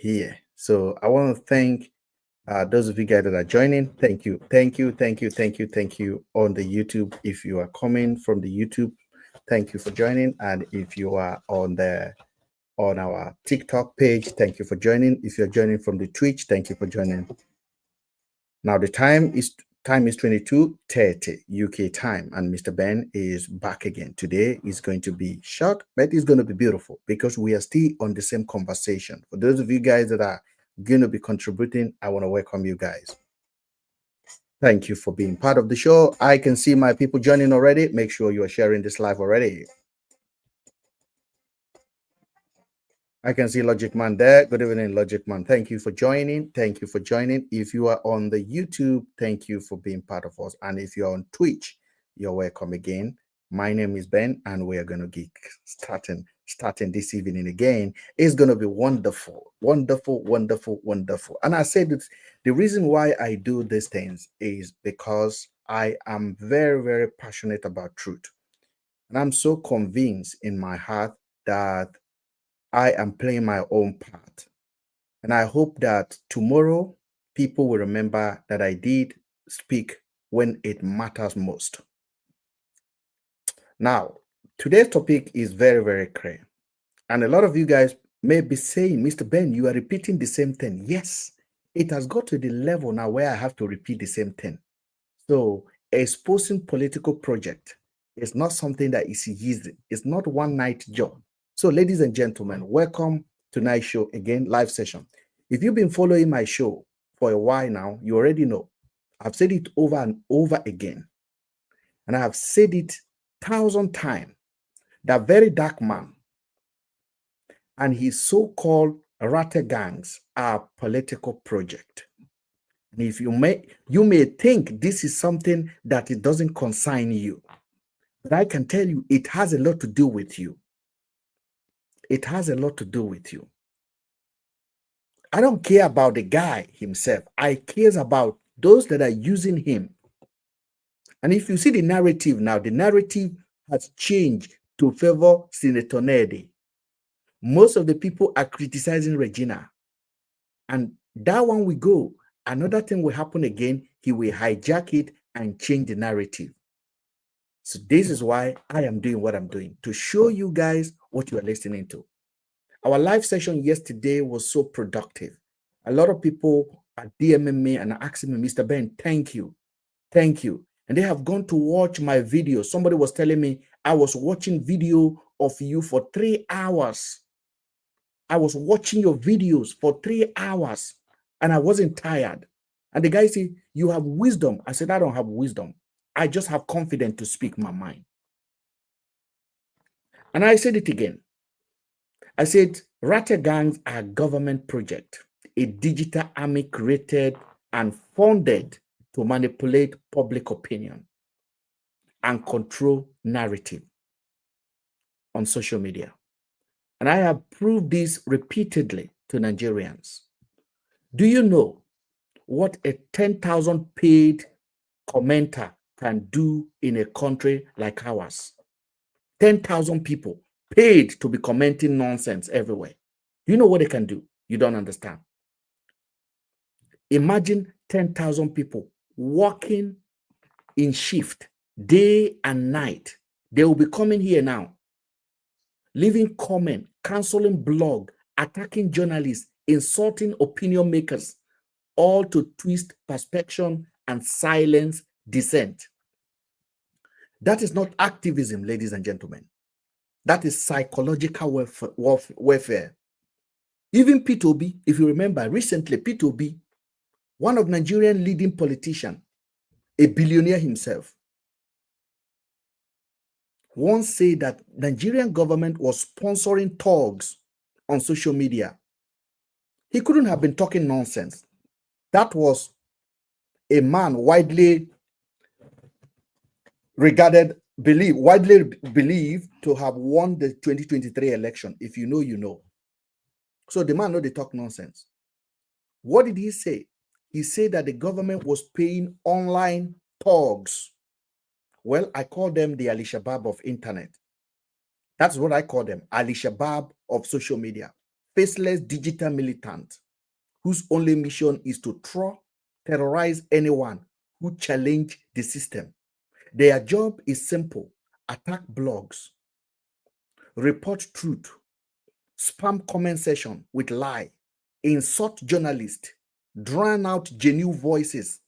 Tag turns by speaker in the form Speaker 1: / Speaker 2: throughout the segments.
Speaker 1: here. So I want to thank those of you guys that are joining. Thank you, thank you, thank you, thank you, thank you on the YouTube. If you are coming from the YouTube, thank you for joining. And if you are on our TikTok page, thank you for joining. If you're joining from the Twitch, thank you for joining. Now the time is 22:30 UK time, and Mr. Ben is back again. Today is going to be short, but it's going to be beautiful because we are still on the same conversation. For those of you guys that are going to be contributing, I want to welcome you guys. Thank you for being part of the show. I can see my people joining already. Make sure you are sharing this live already. I can see Logic Man there. Good evening, Logic Man. Thank you for joining. Thank you for joining. If you are on the YouTube, thank you for being part of us. And if you're on Twitch, you're welcome again. My name is Ben, and we are going to get starting this evening again. It's going to be wonderful, wonderful, wonderful, wonderful. And I said that the reason why I do these things is because I am very, very passionate about truth. And I'm so convinced in my heart that I am playing my own part. And I hope that tomorrow people will remember that I did speak when it matters most. Now, today's topic is very, very clear. And a lot of you guys may be saying, Mr. Ben, you are repeating the same thing. Yes, it has got to the level now where I have to repeat the same thing. So exposing political project is not something that is easy. It's not one night job. So, ladies and gentlemen, welcome to tonight's show again, live session. If you've been following my show for a while now, you already know. I've said it over and over again. And I have said it 1,000 times that VeryDarkMan and his so-called Ratagangs are political project. And if you may think this is something that it doesn't concern you. But I can tell you it has a lot to do with you. It has a lot to do with you. I don't care about the guy himself. I care about those that are using him. And if you see the narrative now, the narrative has changed to favor Senator Nede. Most of the people are criticizing Regina. And that one will go. Another thing will happen again. He will hijack it and change the narrative. So this is why I am doing what I'm doing, to show you guys what you are listening to. Our live session yesterday was so productive. A lot of people are DMing me and asking me, Mr. Ben, thank you. Thank you. And they have gone to watch my video. Somebody was telling me I was watching video of you for 3 hours. I was watching your videos for 3 hours and I wasn't tired. And the guy said, you have wisdom. I said, I don't have wisdom. I just have confidence to speak my mind. And I said it again. I said, Ratagangs are a government project, a digital army created and funded to manipulate public opinion and control narrative on social media. And I have proved this repeatedly to Nigerians. Do you know what a 10,000 paid commenter can do in a country like ours? 10,000 people paid to be commenting nonsense everywhere. You know what they can do? You don't understand. Imagine 10,000 people working in shift day and night. They will be coming here now, leaving comment, canceling blog, attacking journalists, insulting opinion makers, all to twist perception and silence dissent. That is not activism, ladies and gentlemen. That is psychological warfare. Even P2B, if you remember, recently P2B, one of Nigerian leading politicians, a billionaire himself, once said that Nigerian government was sponsoring thugs on social media. He couldn't have been talking nonsense. That was a man widely believed to have won the 2023 election. If you know, you know. So the man know they talk nonsense. What did he say? He said that the government was paying online thugs. Well, I call them the Ali Shabab of internet. That's what I call them, Ali Shabab of social media. faceless digital militant whose only mission is to terrorize anyone who challenge the system. Their job is simple: attack blogs, report truth, spam comment section with lie, insult journalists, drown out genuine voices,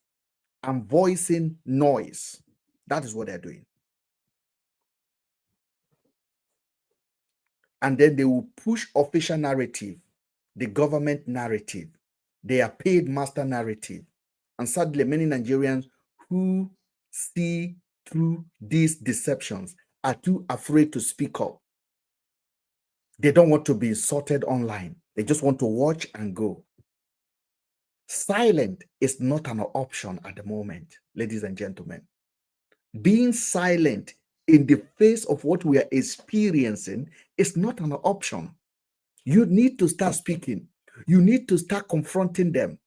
Speaker 1: and voicing noise. That is what they're doing. And then they will push official narrative, the government narrative, their paid master narrative. And sadly, many Nigerians who see through these deceptions are too afraid to speak up. They don't want to be insulted online. They just want to watch and go. Silent is not an option at the moment, ladies and gentlemen. Being silent in the face of what we are experiencing is not an option. You need to start speaking. You need to start confronting them.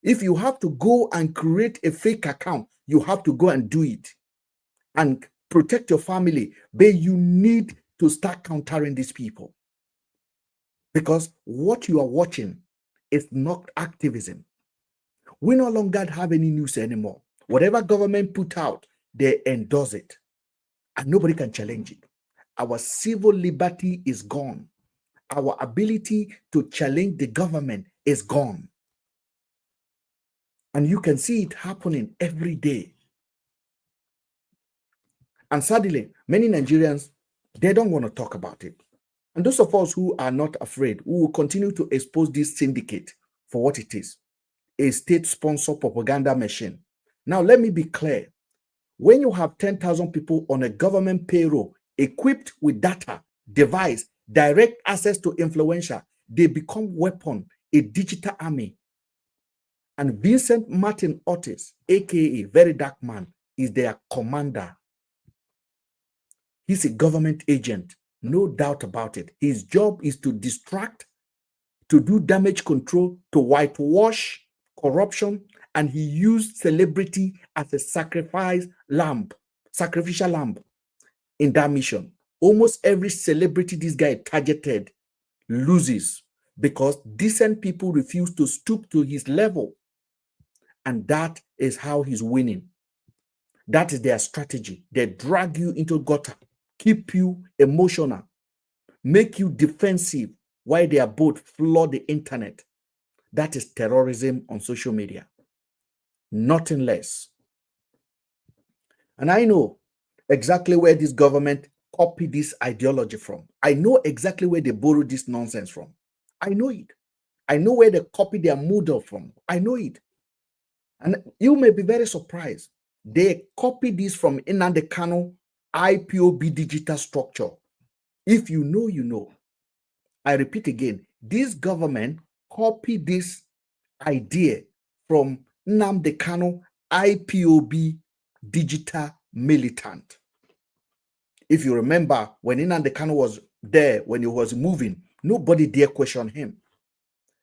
Speaker 1: If you have to go and create a fake account, you have to go and do it and protect your family. But you need to start countering these people, because what you are watching is not activism. We no longer have any news anymore. Whatever government put out, they endorse it, and nobody can challenge it. Our civil liberty is gone. Our ability to challenge the government is gone. And you can see it happening every day. And sadly, many Nigerians, they don't want to talk about it. And those of us who are not afraid, we will continue to expose this syndicate for what it is: a state-sponsored propaganda machine. Now, let me be clear. When you have 10,000 people on a government payroll, equipped with data, device, direct access to influential, they become weapon, a digital army. And Vincent Martin Otis, aka VeryDarkMan, is their commander. He's a government agent, no doubt about it. His job is to distract, to do damage control, to whitewash corruption, and he used celebrity as a sacrificial lamb in that mission. Almost every celebrity this guy targeted loses, because decent people refuse to stoop to his level. And that is how he's winning. That is their strategy. They drag you into gutter, keep you emotional, make you defensive, while they are both flood the internet. That is terrorism on social media. Nothing less. And I know exactly where this government copied this ideology from. I know exactly where they borrowed this nonsense from. I know it. I know where they copied their model from. I know it. And you may be very surprised. They copied this from Nnamdi Kanu IPOB digital structure. If you know, you know. I repeat again, this government copied this idea from Nnamdi Kanu IPOB digital militant. If you remember, when Nnamdi Kanu was there, when he was moving, nobody dare question him.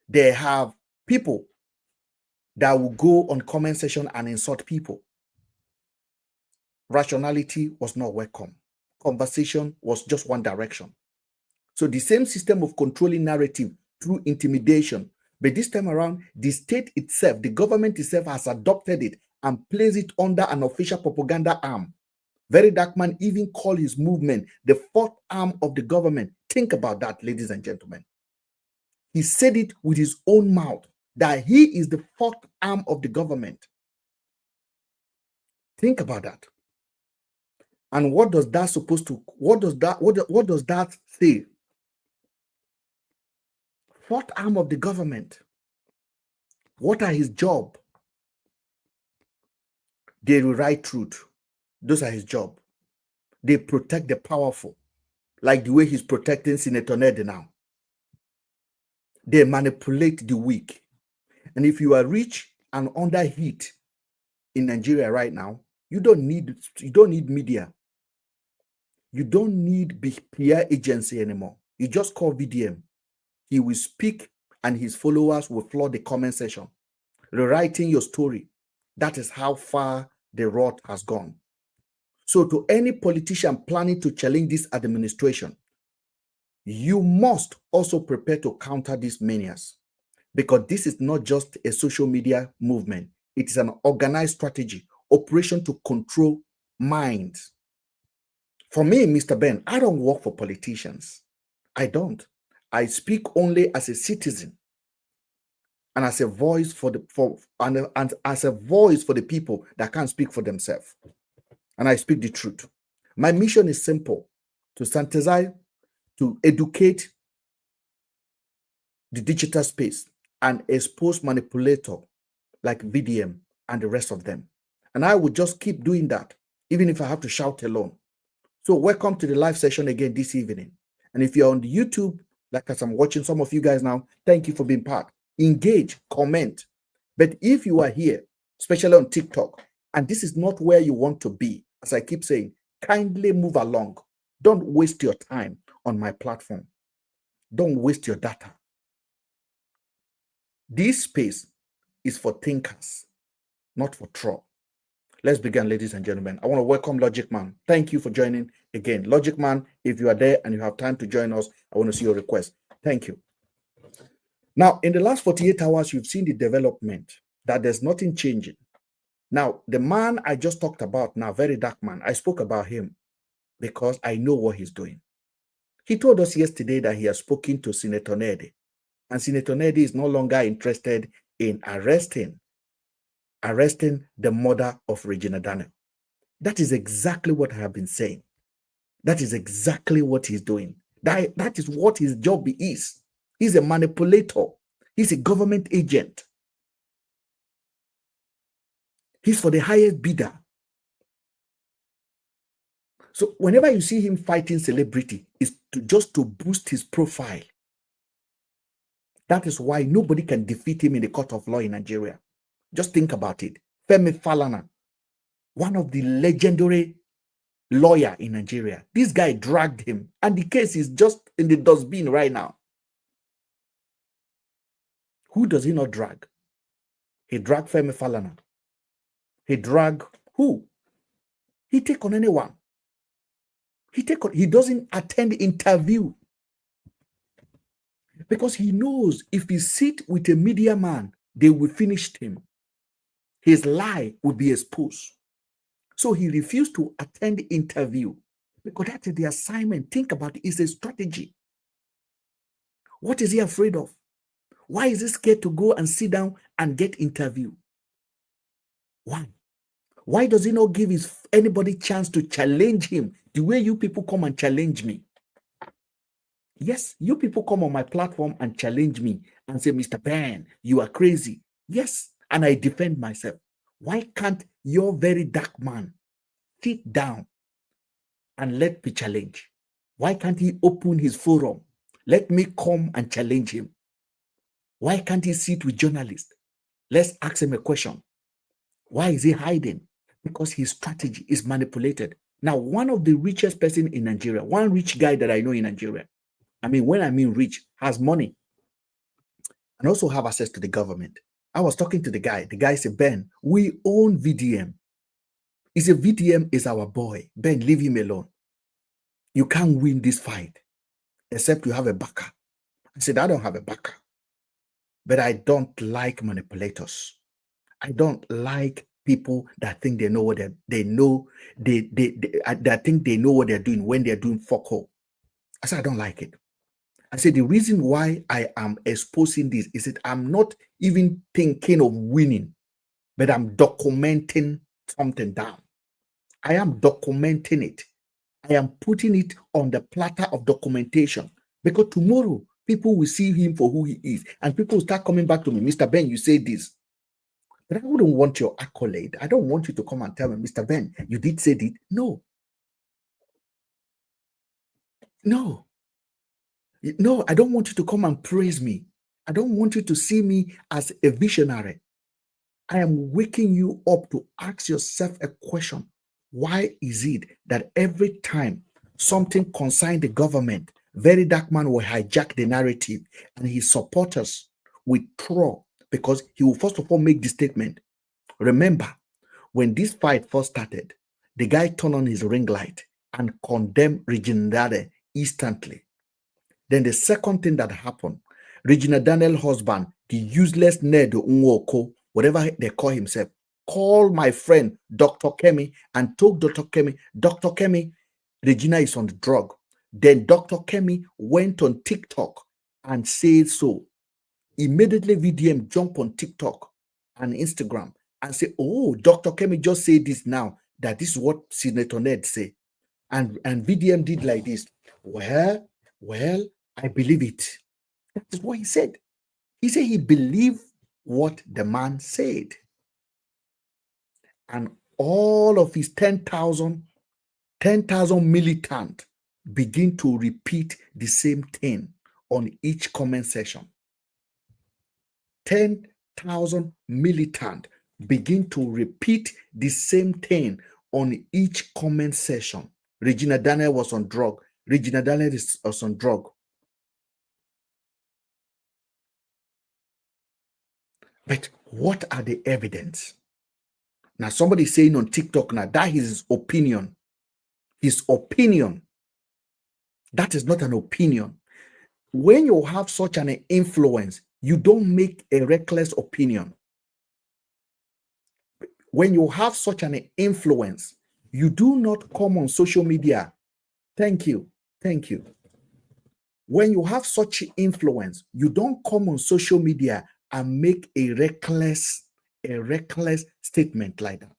Speaker 1: They have people that will go on comment section and insult people. Rationality was not welcome. Conversation was just one direction. So the same system of controlling narrative through intimidation, but this time around, the state itself, the government itself has adopted it and placed it under an official propaganda arm. VeryDarkMan even called his movement the fourth arm of the government. Think about that, ladies and gentlemen. He said it with his own mouth, that he is the fourth arm of the government. Think about that. And what does that what does that say? Fourth arm of the government. What are his job? They rewrite truth. Those are his job. They protect the powerful, like the way he's protecting Senator Ned now. They manipulate the weak. And if you are rich and under heat in Nigeria right now, you don't need media. You don't need PR agency anymore. You just call VDM. He will speak and his followers will flood the comment section, rewriting your story. That is how far the rot has gone. So to any politician planning to challenge this administration, You must also prepare to counter these manias, because this is not just a social media movement. It is an organized strategy, operation to control minds. For me, Mr. Ben, I don't work for politicians. I don't. I speak only as a citizen and as a voice for the and as a voice for the people that can't speak for themselves. And I speak the truth. My mission is simple: to synthesize, to educate the digital space and expose manipulator like VDM and the rest of them. And I will just keep doing that, even if I have to shout alone. So welcome to the live session again this evening. And if you're on the YouTube, like as I'm watching some of you guys now, thank you for being part. Engage, comment. But if you are here, especially on TikTok, and this is not where you want to be, as I keep saying, kindly move along. Don't waste your time on my platform. Don't waste your data. This space is for thinkers, not for troll. Let's begin, ladies and gentlemen. I want to welcome Logic Man. Thank you for joining again. Logic Man, if you are there and you have time to join us, I want to see your request. Thank you. Now, in the last 48 hours, you've seen the development that there's nothing changing. Now, the man I just talked about now, VeryDarkMan, I spoke about him because I know what he's doing. He told us yesterday that he has spoken to Senator Nede, and Senator Nede is no longer interested in arresting the mother of Regina Daniel. That is exactly what I have been saying. That is exactly what he's doing. That is what his job is. He's a manipulator. He's a government agent. He's for the highest bidder. So whenever you see him fighting celebrity, it's just to boost his profile. That is why nobody can defeat him in the court of law in Nigeria. Just think about it. Femi Falana, one of the legendary lawyer in Nigeria. This guy dragged him, and the case is just in the dustbin right now. Who does he not drag? He dragged Femi Falana. He dragged who? He take on anyone. He doesn't attend the interview because he knows if he sit with a media man, they will finish him. His lie will be exposed. So he refused to attend the interview because that is the assignment. Think about it. It's a strategy. What is he afraid of? Why is he scared to go and sit down and get interviewed? Why? Why does he not give anybody chance to challenge him the way you people come and challenge me? Yes, you people come on my platform and challenge me and say, Mr. Ben, you are crazy. Yes, and I defend myself. Why can't your very dark man sit down and let me challenge? Why can't he open his forum? Let me come and challenge him. Why can't he sit with journalists? Let's ask him a question. Why is he hiding? Because his strategy is manipulated. Now, one of the richest person in Nigeria, one rich guy that I know in Nigeria, I mean, when I mean rich, has money and also have access to the government. I was talking to the guy. The guy said, Ben, we own VDM. He said, VDM is our boy. Ben, leave him alone. You can't win this fight except you have a backer. I said, I don't have a backer. But I don't like manipulators. I don't like people that think they know what they think they know what they're doing when they're doing fuck all. I said, I don't like it. I said, the reason why I am exposing this is that I'm not even thinking of winning, but I'm documenting something down. I am documenting it. I am putting it on the platter of documentation because tomorrow people will see him for who he is and people will start coming back to me, Mr. Ben, you say this. But I wouldn't want your accolade. I don't want you to come and tell me, Mr. Ben, you did say it. No. No. No, I don't want you to come and praise me. I don't want you to see me as a visionary. I am waking you up to ask yourself a question. Why is it that every time something concerns the government, VeryDarkMan will hijack the narrative and his supporters will throw? Because he will first of all make the statement. Remember, when this fight first started, the guy turned on his ring light and condemned Regina instantly. Then the second thing that happened, Regina Daniel's husband, the useless Ned Nwoko, whatever they call himself, called my friend Dr. Kemi and told Dr. Kemi, Dr. Kemi, Regina is on the drug. Then Dr. Kemi went on TikTok and said so. Immediately VDM jumped on TikTok and Instagram and say, oh, Dr. Kemi just said this now, that this is what Senator Ned said. And VDM did like this. Well, I believe it. That is what he said. He said he believed what the man said. And all of his 10,000 militants begin to repeat the same thing on each comment section. 10,000 militants begin to repeat the same thing on each comment section. Regina Daniel was on drug. Regina Daniel was on drug. But what are the evidence? Now, somebody saying on TikTok now, that is his opinion. His opinion. That is not an opinion. When you have such an influence, you don't make a reckless opinion. When you have such an influence, you do not come on social media. Thank you. Thank you. When you have such influence, you don't come on social media and make a reckless statement like that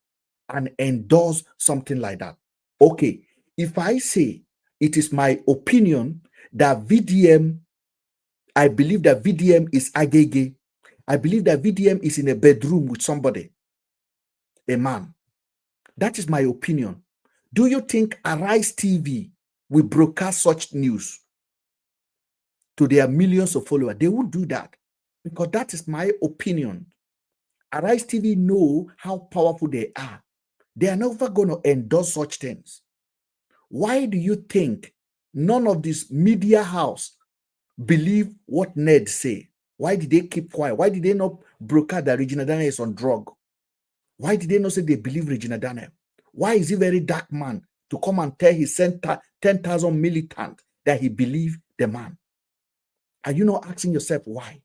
Speaker 1: and endorse something like that. Okay, if I say it is my opinion that VDM, I believe that VDM is agege, I believe that VDM is in a bedroom with somebody, a man. That is my opinion. Do you think Arise TV will broadcast such news to their millions of followers? They won't do that because that is my opinion. Arise TV know how powerful they are. They are never going to endorse such things. Why do you think none of this media house believe what Ned say? Why did they keep quiet? Why did they not broadcast that Regina Daniel is on drug? Why did they not say they believe Regina Daniel? Why is he VeryDarkMan to come and tell his 10,000 militants that he believe the man? Are you not asking yourself why?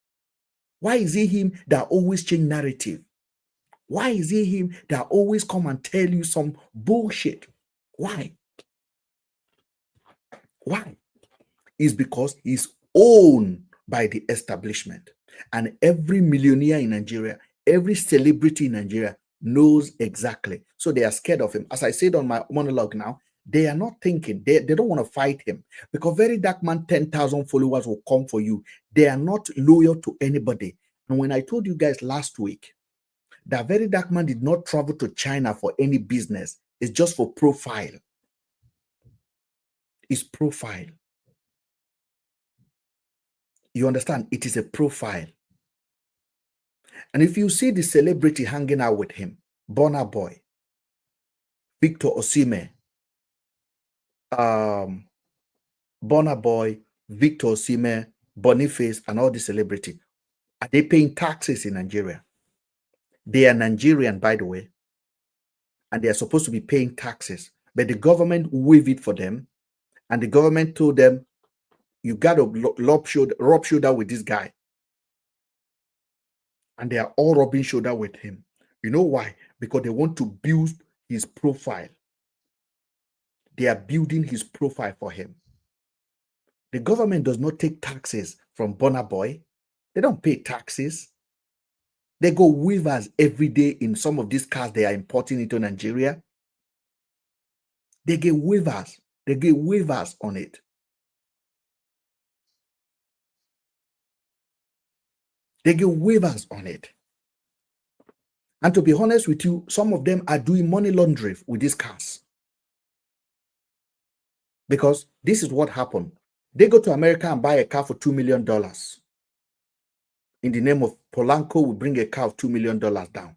Speaker 1: Why is it him that always change narrative? Why is it him that always come and tell you some bullshit? Why? Why? It's because he's owned by the establishment. And every millionaire in Nigeria, every celebrity in Nigeria knows exactly. So they are scared of him. As I said on my monologue now, they are not thinking, they don't want to fight him because VeryDarkMan 10,000 followers will come for you. They are not loyal to anybody. And when I told you guys last week that VeryDarkMan did not travel to China for any business, it's just for profile. It's profile. You understand? It is a profile. And if you see the celebrity hanging out with him, Burna Boy, Victor Osimhen, Burna Boy, Victor Osimhen, Boniface, and all the celebrity, are they paying taxes in Nigeria? They are Nigerian, by the way, and they are supposed to be paying taxes, but the government waived it for them, and the government told them, you got to rub shoulder with this guy. And they are all rubbing shoulder with him. You know why? Because they want to build his profile. They are building his profile for him. The government does not take taxes from Burna Boy. They don't pay taxes. They go waivers every day in some of these cars they are importing into Nigeria. They get waivers. They get waivers on it. They get waivers on it. And to be honest with you, some of them are doing money laundering with these cars. Because this is what happened. They go to America and buy a car for $2 million. In the name of Polanco, will bring a car of $2 million down.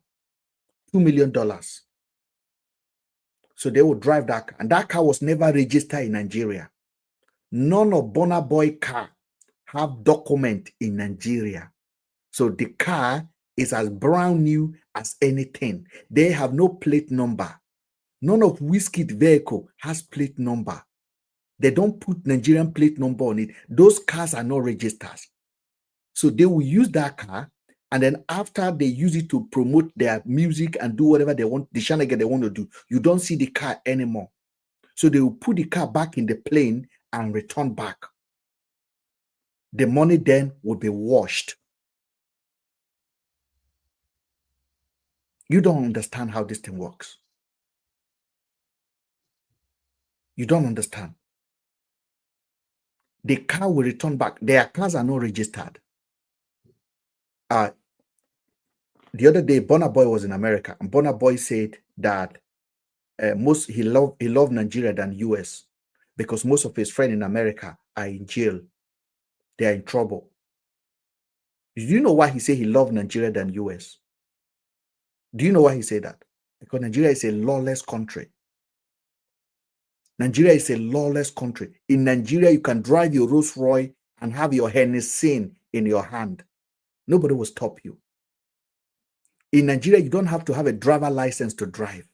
Speaker 1: $2 million. So they will drive that car. And that car was never registered in Nigeria. None of Burna Boy car have document in Nigeria. So the car is as brand new as anything. They have no plate number. None of Whiskey vehicle has plate number. They don't put Nigerian plate number on it. Those cars are not registered. So they will use that car, and then after they use it to promote their music and do whatever they want, the shenanigans they want to do, you don't see the car anymore. So they will put the car back in the plane and return back. The money then will be washed. You don't understand how this thing works. You don't understand. The car will return back. Their cars are not registered. The other day, Burna Boy was in America, and Burna Boy said that he loved Nigeria than US because most of his friends in America are in jail. They are in trouble. Do you know why he said he loved Nigeria than US? Do you know why he said that? Because Nigeria is a lawless country. Nigeria is a lawless country. In Nigeria, you can drive your Rolls Royce and have your Hennessy in your hand. Nobody will stop you. In Nigeria, you don't have to have a driver license to drive.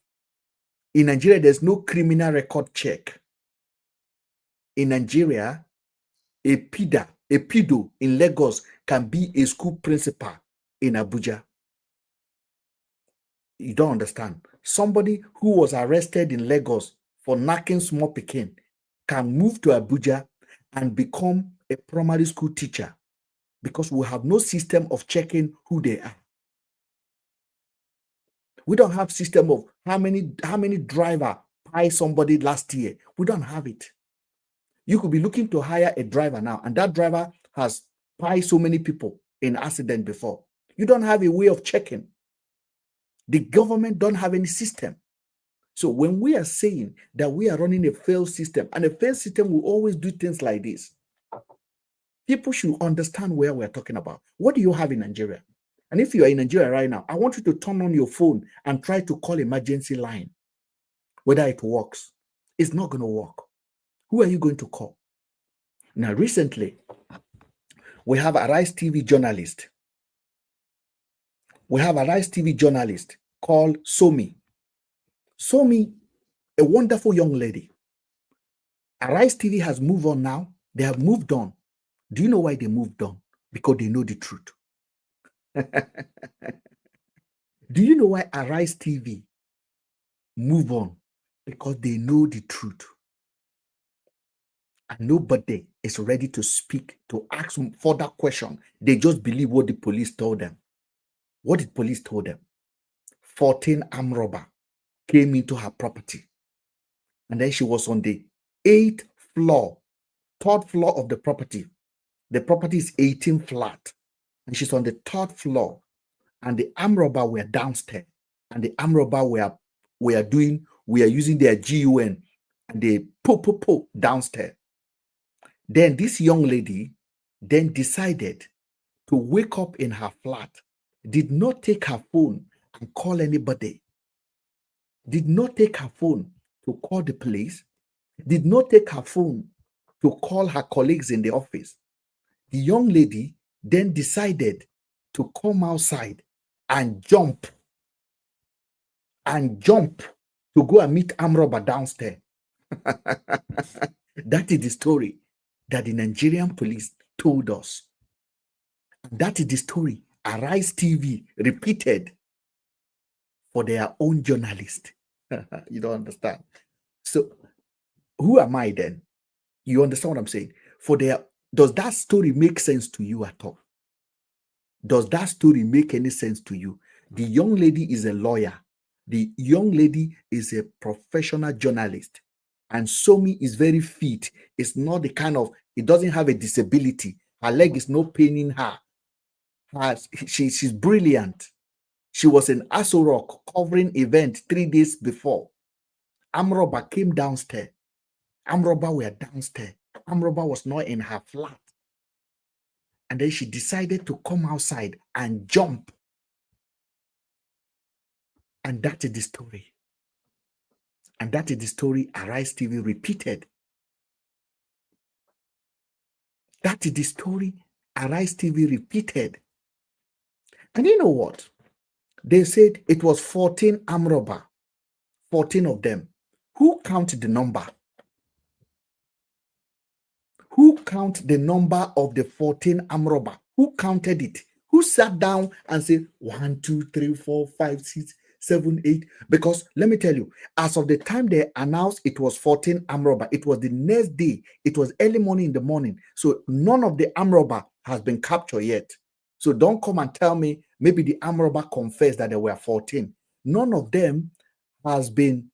Speaker 1: In Nigeria, there's no criminal record check. In Nigeria, a pedo in Lagos can be a school principal in Abuja. You don't understand. Somebody who was arrested in Lagos for knocking small pikin can move to Abuja and become a primary school teacher because we have no system of checking who they are. We don't have system of how many driver buy somebody last year. We don't have it. You could be looking to hire a driver now, and that driver has buy so many people in accident before. You don't have a way of checking. The government don't have any system. So when we are saying that we are running a failed system, and a failed system will always do things like this, people should understand where we're talking about. What do you have in Nigeria? And if you are in Nigeria right now, I want you to turn on your phone and try to call emergency line. Whether it works, it's not going to work. Who are you going to call? Now, recently, we have a Rise TV journalist. We have a Rise TV journalist called Somi. Somi, a wonderful young lady. Arise TV has moved on now. They have moved on. Do you know why they moved on? Because they know the truth. Do you know why Arise TV move on? Because they know the truth. And nobody is ready to speak, to ask further questions. They just believe what the police told them. What did police told them? 14 armed robbers came into her property. And then she was on the 8th floor, 3rd floor of the property. The property is 18 flat. And she's on the 3rd floor. And the armed robbers were downstairs. And the armed robbers were using their GUN. And they po downstairs. Then this young lady then decided to wake up in her flat, did not take her phone and call anybody, did not take her phone to call the police, did not take her phone to call her colleagues in the office. The young lady then decided to come outside and jump to go and meet armed robber downstairs. That is the story that the Nigerian police told us. That is the story Arise TV repeated for their own journalist. You don't understand. So who am I then? You understand what I'm saying? Does that story make sense to you at all? Does that story make any sense to you? The young lady is a lawyer. The young lady is a professional journalist. And Somi is very fit. It's not the kind of, it doesn't have a disability. Her leg is not paining her. She's brilliant. She was in Aso Rock covering event 3 days before. Amroba came downstairs. Amroba were downstairs. Amroba was not in her flat. And then she decided to come outside and jump. And that is the story. And that is the story Arise TV repeated. That is the story Arise TV repeated. And you know what? They said it was 14 armed robbers, 14 of them. Who counted the number? count the number of the 14 armed robber? Who counted it? Who sat down and said 1, 2, 3, 4, 5, 6, 7, 8? Because let me tell you, as of the time they announced it was 14 armed robber, it was the next day. It was early morning in the morning. So none of the armed robber has been captured yet. So don't come and tell me maybe the armed robber confessed that there were 14. None of them has been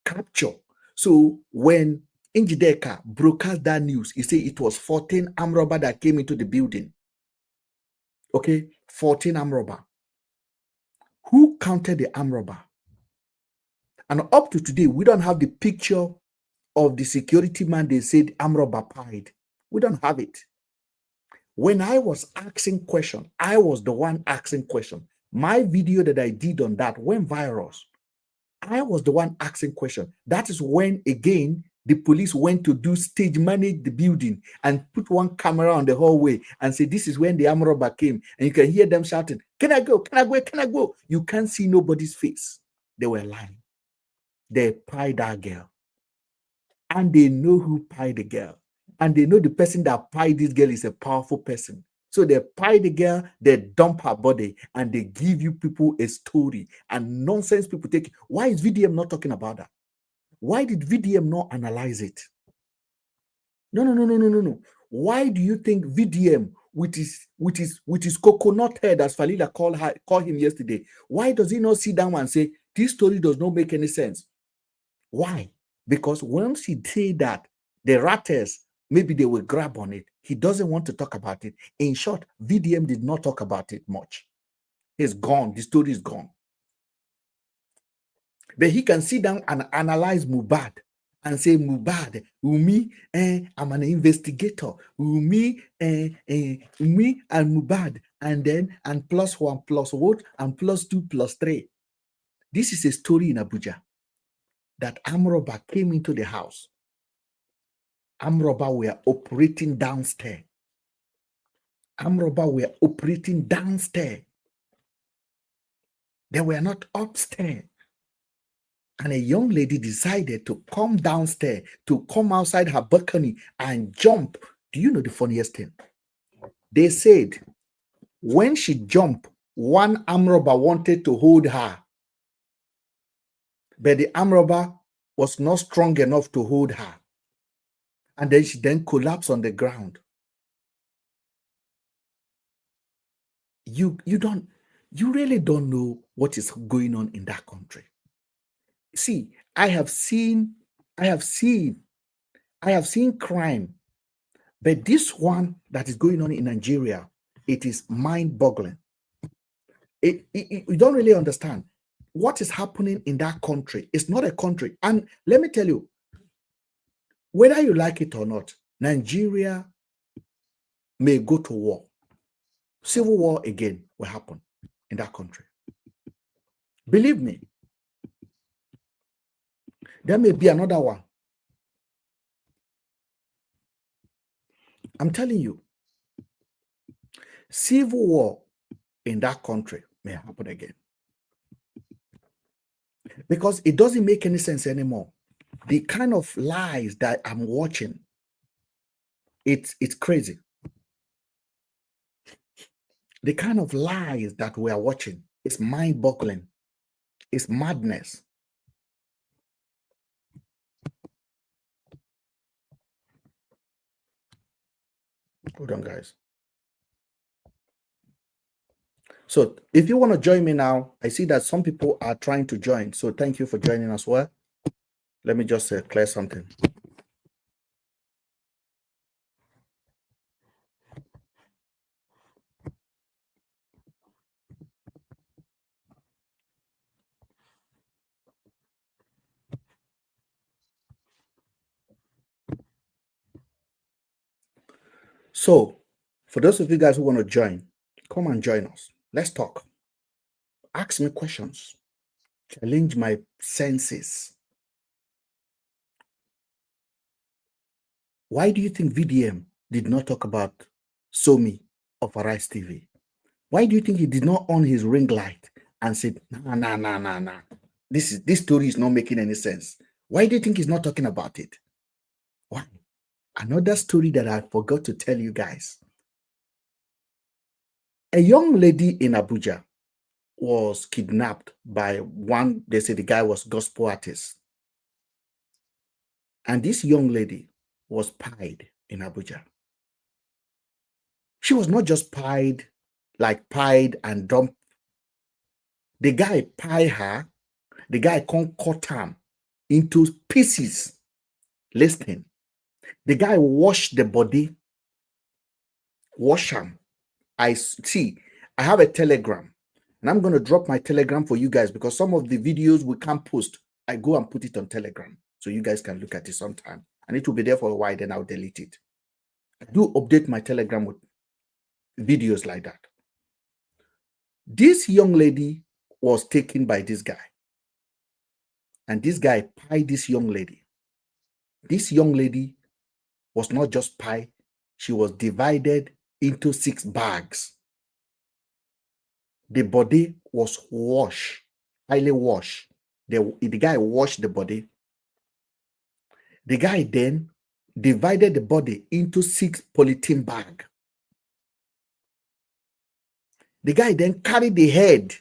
Speaker 1: captured. So when Njideka broadcast that news, he said it was 14 armed robber that came into the building. Okay, 14 armed robber. Who counted the armed robber? And up to today, we don't have the picture of the security man they said armed robber pied. We don't have it. When I was asking question, I was the one asking question. My video that I did on that went viral. I was the one asking question. That is when, again, the police went to do stage manage the building and put one camera on the hallway and say, this is when the armed robber came. And you can hear them shouting, can I go? Can I go? Can I go? You can't see nobody's face. They were lying. They pied that girl. And they know who pied the girl. And they know the person that pied this girl is a powerful person. So they pie the girl, they dump her body, and they give you people a story. And nonsense people take it. Why is VDM not talking about that? Why did VDM not analyze it? No. Why do you think VDM, with his coconut head, as Falila called him yesterday, why does he not sit down and say, this story does not make any sense? Why? Because once he say that, the ratters, maybe they will grab on it. He doesn't want to talk about it. In short, VDM did not talk about it much. It's gone. The story is gone. But he can sit down and analyze Mrben and say, Mrben, Umi, I'm an investigator. Umi, me and Mrben, and then, and plus 1 plus what? And plus 2 plus 3. This is a story in Abuja that armed robber came into the house. Armed robber were operating downstairs. Armed robber were operating downstairs. They were not upstairs. And a young lady decided to come downstairs, to come outside her balcony and jump. Do you know the funniest thing? They said when she jumped, one armed robber wanted to hold her. But the armed robber was not strong enough to hold her. And then she collapsed on the ground. You really don't know what is going on in that country. See, I have seen crime, but this one that is going on in Nigeria, it is mind-boggling. You don't really understand what is happening in that country. It's not a country. And let me tell you, whether you like it or not, Nigeria may go to war. Civil war again will happen in that country. Believe me, there may be another one. I'm telling you, civil war in that country may happen again. Because it doesn't make any sense anymore. The kind of lies that I'm watching, it's crazy. The kind of lies that we are watching is mind-boggling. It's madness. Hold on, guys. So if you want to join me now, I see that some people are trying to join. So thank you for joining as well. Let me just clear something. So for those of you guys who want to join, come and join us. Let's talk. Ask me questions. Challenge my senses. Why do you think VDM did not talk about Somi of Arise TV? Why do you think he did not on his ring light and said, nah. This story is not making any sense. Why do you think he's not talking about it? Why? Another story that I forgot to tell you guys. A young lady in Abuja was kidnapped by one, they say the guy was gospel artist. And this young lady was pied in Abuja. She was not just pied, like pied and dumped. The guy pied her, the guy cut her into pieces. Listen, the guy washed the body, wash him. I have a Telegram, and I'm going to drop my Telegram for you guys because some of the videos we can't post. I go and put it on Telegram so you guys can look at it sometime, and it will be there for a while. Then I'll delete it. I do update my Telegram with videos like that. This young lady was taken by this guy, and this guy pied this young lady. This young lady was not just pie, she was divided into 6 bags. The body was washed, highly washed. The guy washed the body. The guy then divided the body into 6 polythene bags. The guy then carried the head.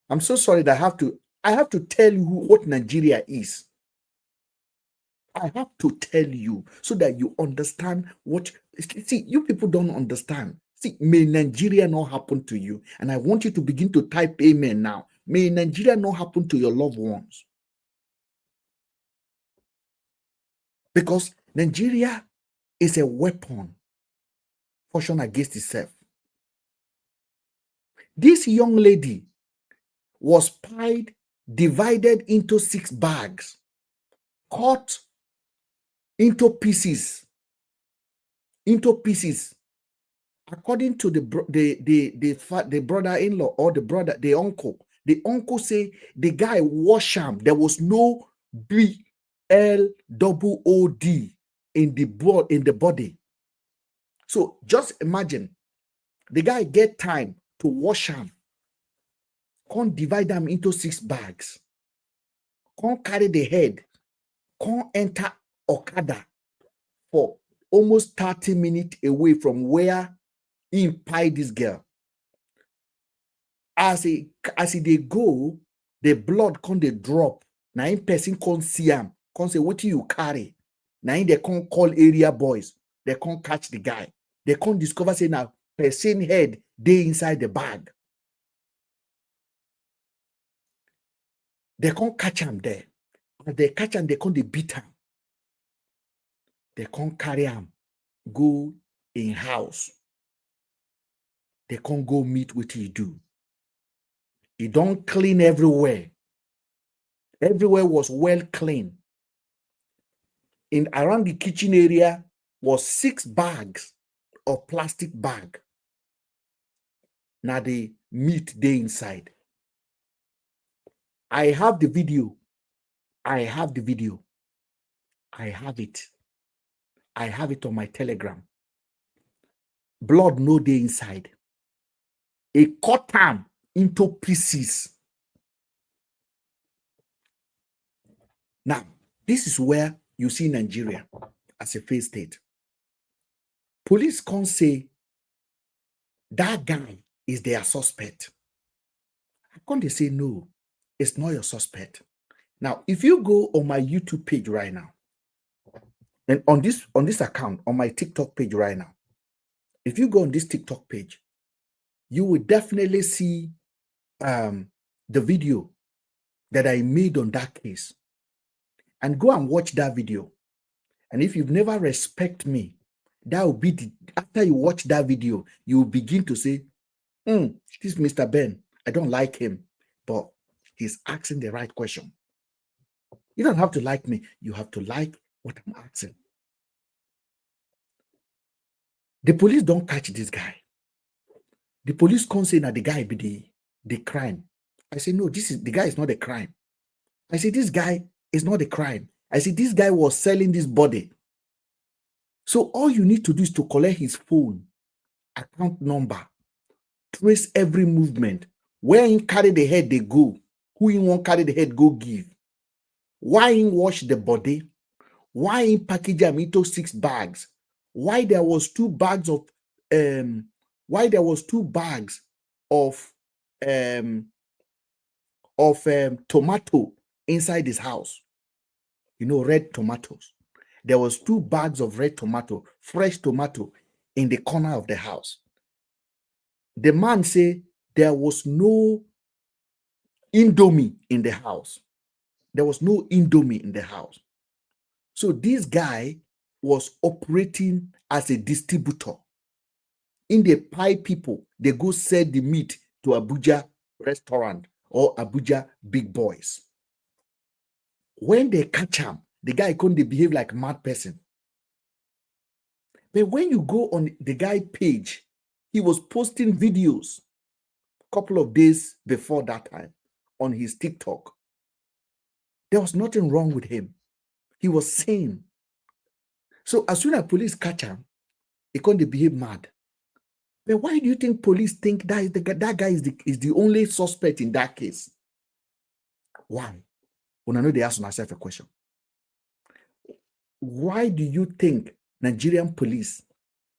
Speaker 1: I'm so sorry that I have to tell you what Nigeria is. I have to tell you so that you understand what. See, you people don't understand. See, may Nigeria not happen to you. And I want you to begin to type amen now. May Nigeria not happen to your loved ones. Because Nigeria is a weapon function against itself. This young lady was pied, divided into 6 bags, cut into pieces. According to the brother-in-law or the uncle say the guy washed him. There was no BLOOD in the body. So just imagine the guy get time to wash him, can't divide them into 6 bags, can't carry the head, can't enter Okada for almost 30 minutes away from where he pied this girl. As they go, the blood can't they drop. Now in person can't see him, can't say what you carry. Now they can't call area boys. They can't catch the guy. They can't discover say now person head they inside the bag. They can't catch him there. As they catch him, they can't they beat him. They can't carry him, go in house. They can't go meet what he do. He don't clean everywhere. Everywhere was well clean. In around the kitchen area was 6 bags of plastic bag. Now the meat they inside. I have the video. I have it. I have it on my Telegram. Blood no day inside. A cut them into pieces. Now, this is where you see Nigeria as a failed state. Police can't say that guy is their suspect. How come they say no? It's not your suspect. Now, if you go on my YouTube page right now, and on this account, on my TikTok page right now, if you go on this TikTok page, you will definitely see the video that I made on that case. And go and watch that video. And if you've never respect me, that will be after you watch that video, you will begin to say, this Mr. Ben, I don't like him, but he's asking the right question. You don't have to like me. You have to like what I'm asking. The police don't catch this guy. The police can't say that the guy be the crime. I say, no, the guy is not a crime. I say, this guy is not a crime. I say, this guy was selling this body. So all you need to do is to collect his phone, account number, trace every movement, where he carry the head they go, who he won't carry the head go give, why he wash the body, Why in package them into 6 bags? Why there was 2 bags of tomato inside his house? You know, red tomatoes. There was 2 bags of red tomato, fresh tomato, in the corner of the house. The man said there was no Indomie in the house. There was no Indomie in the house. So this guy was operating as a distributor. In the pie people, they go sell the meat to Abuja restaurant or Abuja big boys. When they catch him, the guy couldn't behave like a mad person. But when you go on the guy page, he was posting videos a couple of days before that time on his TikTok. There was nothing wrong with him. He was sane. So as soon as police catch him, he couldn't behave mad. But why do you think police think that guy is the only suspect in that case? Why? When I know they ask myself a question. Why do you think Nigerian police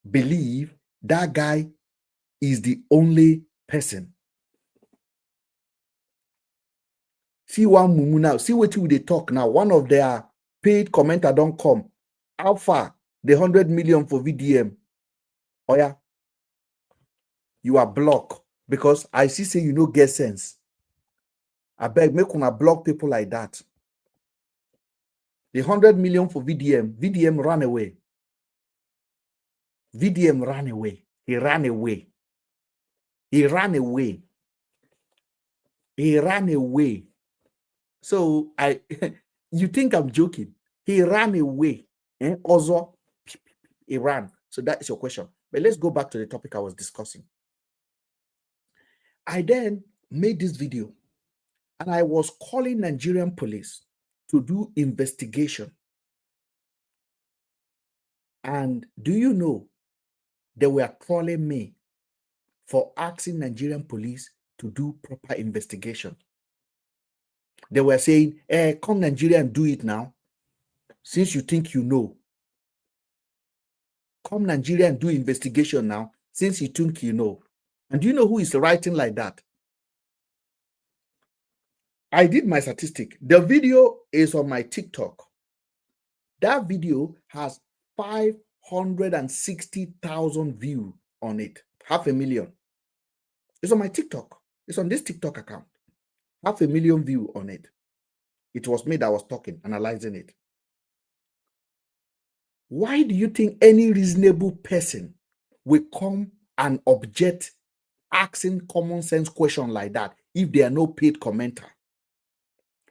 Speaker 1: believe that guy is the only person? See one mumu now. See what they talk now. One of their paid commenter don't come. How far? The 100 million for VDM. Oh yeah. You are blocked because I see say you no get sense. I beg, make una block people like that. The 100 million for VDM ran away. VDM ran away. He ran away. He ran away. He ran away. So you think I'm joking? He ran away. Also, he ran. So that is your question. But let's go back to the topic I was discussing. I then made this video and I was calling Nigerian police to do investigation. And do you know, they were calling me for asking Nigerian police to do proper investigation. They were saying, come Nigeria and do it now. Since you think you know. Come Nigeria and do investigation now, since you think you know. And do you know who is writing like that? I did my statistic. The video is on my TikTok. That video has 560,000 views on it. 500,000. It's on my TikTok. It's on this TikTok account. 500,000 views on it. It was me that was talking, analyzing it. Why do you think any reasonable person will come and object asking common sense question like that if they are no paid commenter?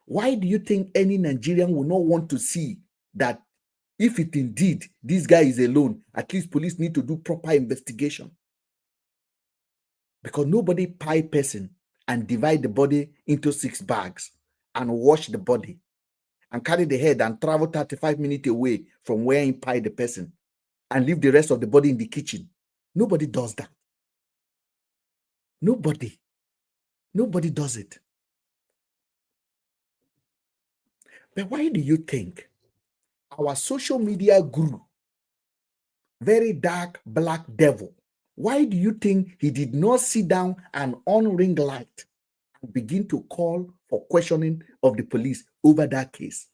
Speaker 1: Why do you think any Nigerian will not want to see that if it indeed this guy is alone, at least police need to do proper investigation? Because nobody pie person and divide the body into 6 bags and wash the body and carry the head and travel 35 minutes away from where he pie the person and leave the rest of the body in the kitchen. Nobody does that. Nobody does it. But why do you think our social media guru, very dark black devil, why do you think he did not sit down and on ring light and begin to call for questioning of the police over that case?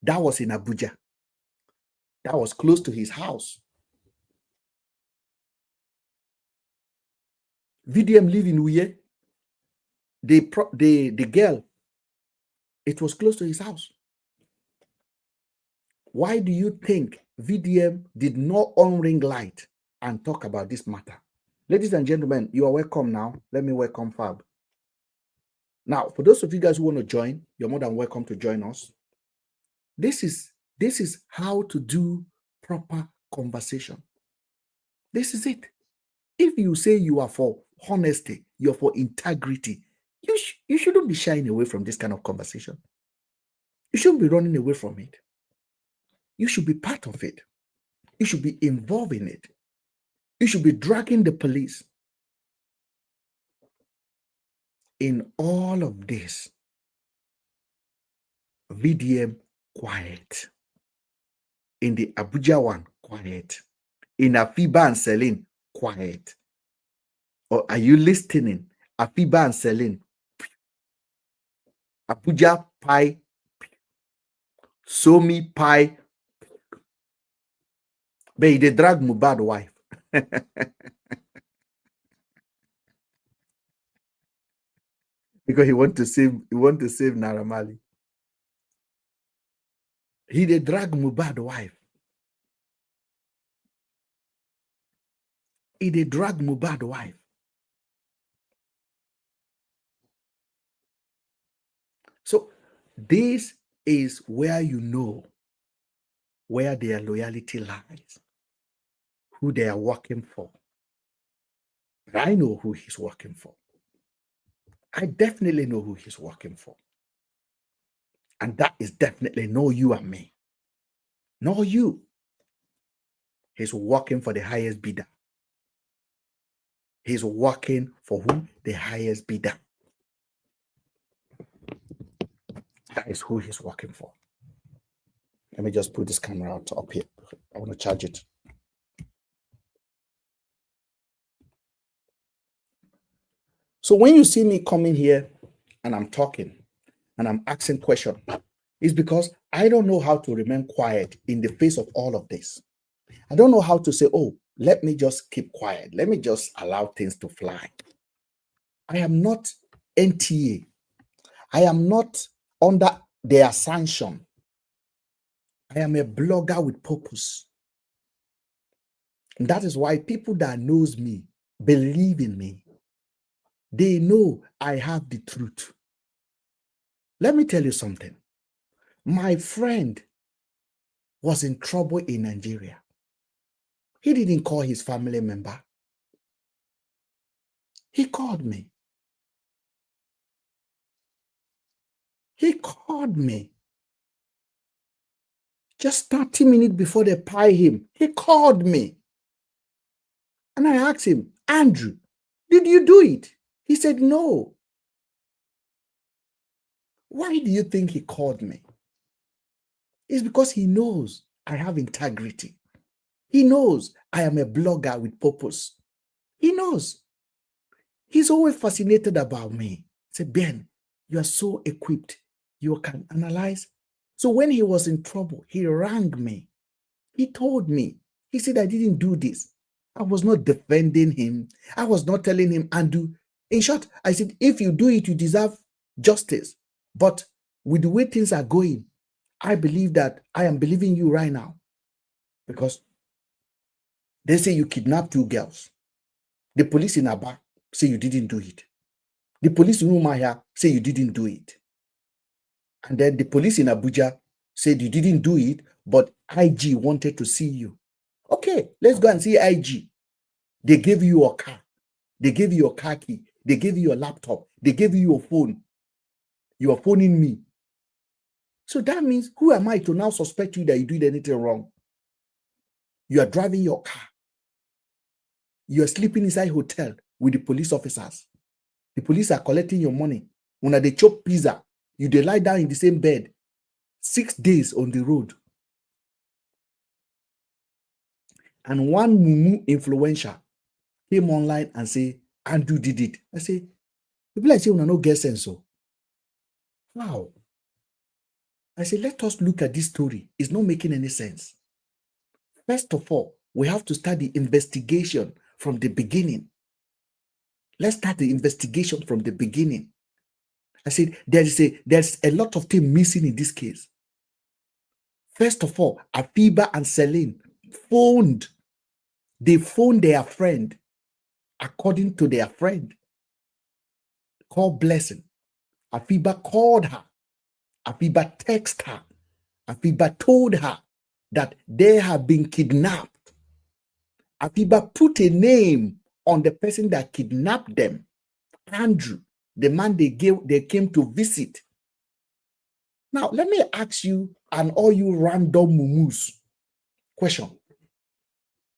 Speaker 1: That was in Abuja. That was close to his house. VDM live in Uye. The girl, it was close to his house. Why do you think VDM did not on ring light and talk about this matter? Ladies and gentlemen, you are welcome now. Let me welcome Fab. Now, for those of you guys who want to join, you're more than welcome to join us. This is how to do proper conversation. This is it. If you say you are for honesty, you're for integrity, you shouldn't be shying away from this kind of conversation. You shouldn't be running away from it. You should be part of it. You should be involved in it. You should be dragging the police. In all of this, VDM quiet. In the Abuja one, quiet. In Afiba and Celine, quiet. Or are you listening? Afiba and Celine, Abuja pie, Somi pie, but they drag Mubad wife. Because he want to save Naira Marley. He they drag Mubad wife. He they drag Mubad wife. So this is where you know where their loyalty lies, who they are working for. I know who he's working for. I definitely know who he's working for. And that is definitely no you and me. No you. He's working for the highest bidder. He's working for who? The highest bidder. That is who he's working for. Let me just put this camera up here. I want to charge it. So when you see me coming here and I'm talking and I'm asking questions, it's because I don't know how to remain quiet in the face of all of this. I don't know how to say, oh, let me just keep quiet. Let me just allow things to fly. I am not NTA. I am not under their sanction. I am a blogger with purpose. And that is why people that knows me believe in me. They know I have the truth. Let me tell you something. My friend was in trouble in Nigeria. He didn't call his family member. He called me. He called me. Just 30 minutes before they pie him, he called me. And I asked him, Andrew, did you do it? He said, no. Why do you think he called me? It's because he knows I have integrity. He knows I am a blogger with purpose. He knows. He's always fascinated about me. He said, Ben, you are so equipped. You can analyze. So when he was in trouble, he rang me. He told me. He said, I didn't do this. I was not defending him. I was not telling him, Andrew. In short, I said, if you do it, you deserve justice. But with the way things are going, I believe that I am believing you right now. Because they say you kidnapped 2 girls. The police in Aba say you didn't do it. The police in Umaya say you didn't do it. And then the police in Abuja said you didn't do it, but IG wanted to see you. Okay, let's go and see IG. They gave you a car. They gave you your car key. They gave you your laptop. They gave you your phone. You are phoning me. So that means, who am I to now suspect you that you did anything wrong? You are driving your car. You are sleeping inside hotel with the police officers. The police are collecting your money. When they chop pizza, you they lie down in the same bed. 6 days on the road. And one mumu influencer came online and say, Andrew did it. I say, people like say, we no get sense. So, wow. I say, let us look at this story. It's not making any sense. First of all, we have to start the investigation from the beginning. Let's start the investigation from the beginning. I said, there's a lot of things missing in this case. First of all, Afiba and Celine phoned. They phoned their friend, according to their friend, called Blessing. Afiba called her. Afiba texted her. Afiba told her that they have been kidnapped. Afiba put a name on the person that kidnapped them, Andrew, the man they came to visit. Now, let me ask you and all you random mumus question.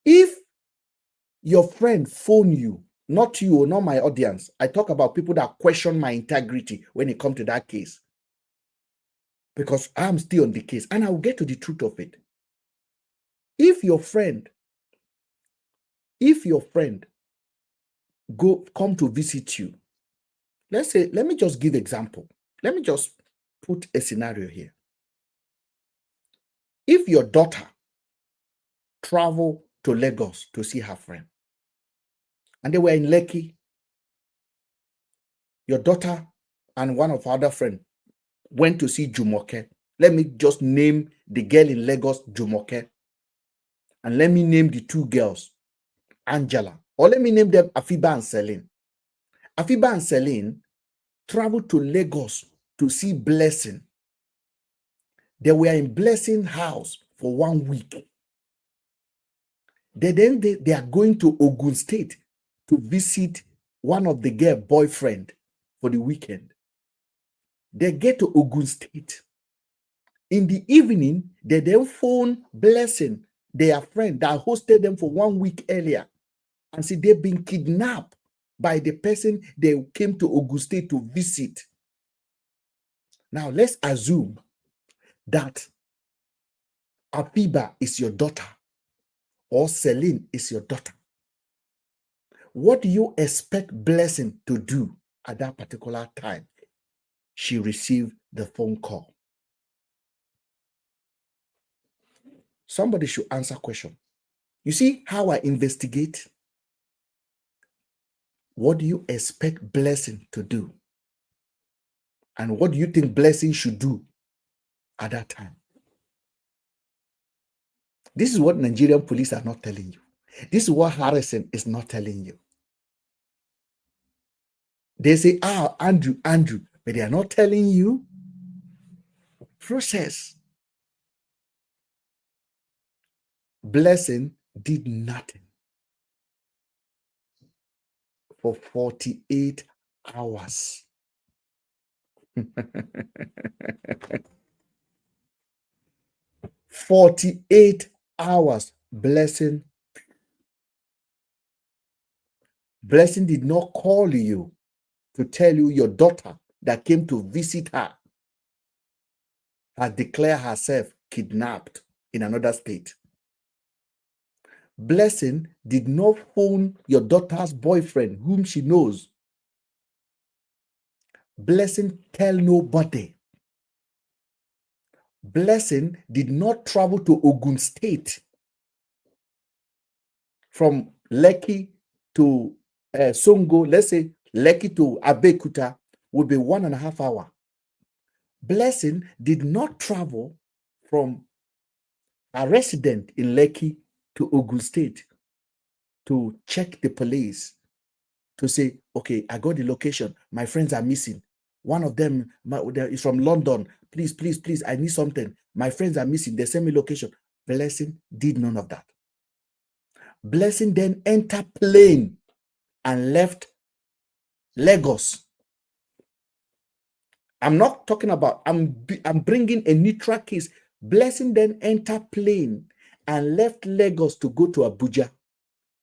Speaker 1: If your friend phone you, not you or not my audience, I talk about people that question my integrity when it comes to that case, because I'm still on the case and I will get to the truth of it. If your friend come to visit you, let's say, let me just give example. Let me just put a scenario here. If your daughter travel to Lagos to see her friend, and they were in Lekki, your daughter and one of her other friends went to see Jumoke. Let me just name the girl in Lagos, Jumoke. And let me name the two girls, Angela. Or let me name them Afiba and Celine. Afiba and Celine traveled to Lagos to see Blessing. They were in Blessing house for 1 week. They are going to Ogun State to visit one of the girl boyfriend for the weekend. They get to Ogun State. In the evening, they then phone Blessing, their friend that hosted them for 1 week earlier, and say they've been kidnapped by the person they came to Ogun State to visit. Now, let's assume that Afiba is your daughter or Celine is your daughter. What do you expect Blessing to do at that particular time she received the phone call? Somebody should answer question. You see how I investigate? What do you expect Blessing to do? And what do you think Blessing should do at that time? This is what Nigerian police are not telling you. This is what Harrison is not telling you. They say, Andrew, but they are not telling you process. Blessing did nothing for 48 hours. 48 hours. Blessing did not call you to tell you your daughter that came to visit her had declared herself kidnapped in another state. Blessing did not phone your daughter's boyfriend, whom she knows. Blessing tell nobody. Blessing did not travel to Ogun State from Lekki to Songo. Let's say Lekki to Abeokuta would be 1.5 hours. Blessing did not travel from a resident in Lekki to Ogun State to check the police to say, okay, I got the location. My friends are missing. One of them is from London. Please, I need something. My friends are missing. They send me location. Blessing did none of that. Blessing then entered plane and left Lagos. I'm not talking about, I'm bringing a neutral case. Blessing then entered plane and left Lagos to go to Abuja,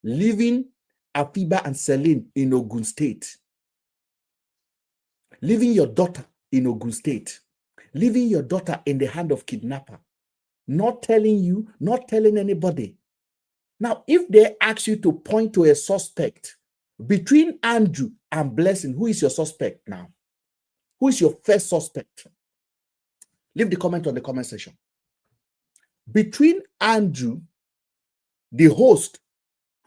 Speaker 1: leaving Afiba and Celine in Ogun State. Leaving your daughter in Ogun State. Leaving your daughter in the hand of kidnapper. Not telling you, not telling anybody. Now, if they ask you to point to a suspect between Andrew and Blessing, who is your suspect now? Who is your first suspect? Leave the comment on the comment section. Between Andrew, the host,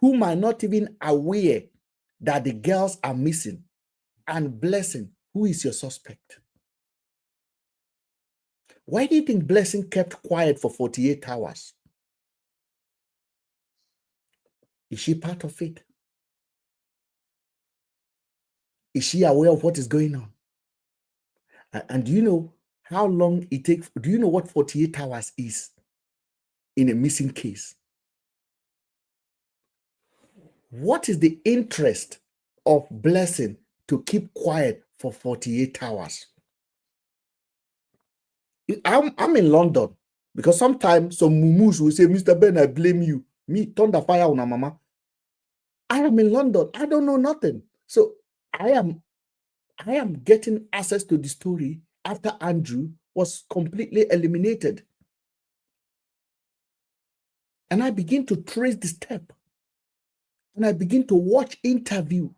Speaker 1: who might not even aware that the girls are missing, and Blessing, who is your suspect? Why do you think Blessing kept quiet for 48 hours? Is she part of it? Is she aware of what is going on? And do you know how long it takes? Do you know what 48 hours is in a missing case? What is the interest of Blessing to keep quiet for 48 hours? I'm in London because sometimes some mumus will say, Mr. Ben, I blame you. Me, thunder fire on a mama. I am in London. I don't know nothing. So I am getting access to the story after Andrew was completely eliminated. And I begin to trace the step. And I begin to watch interview.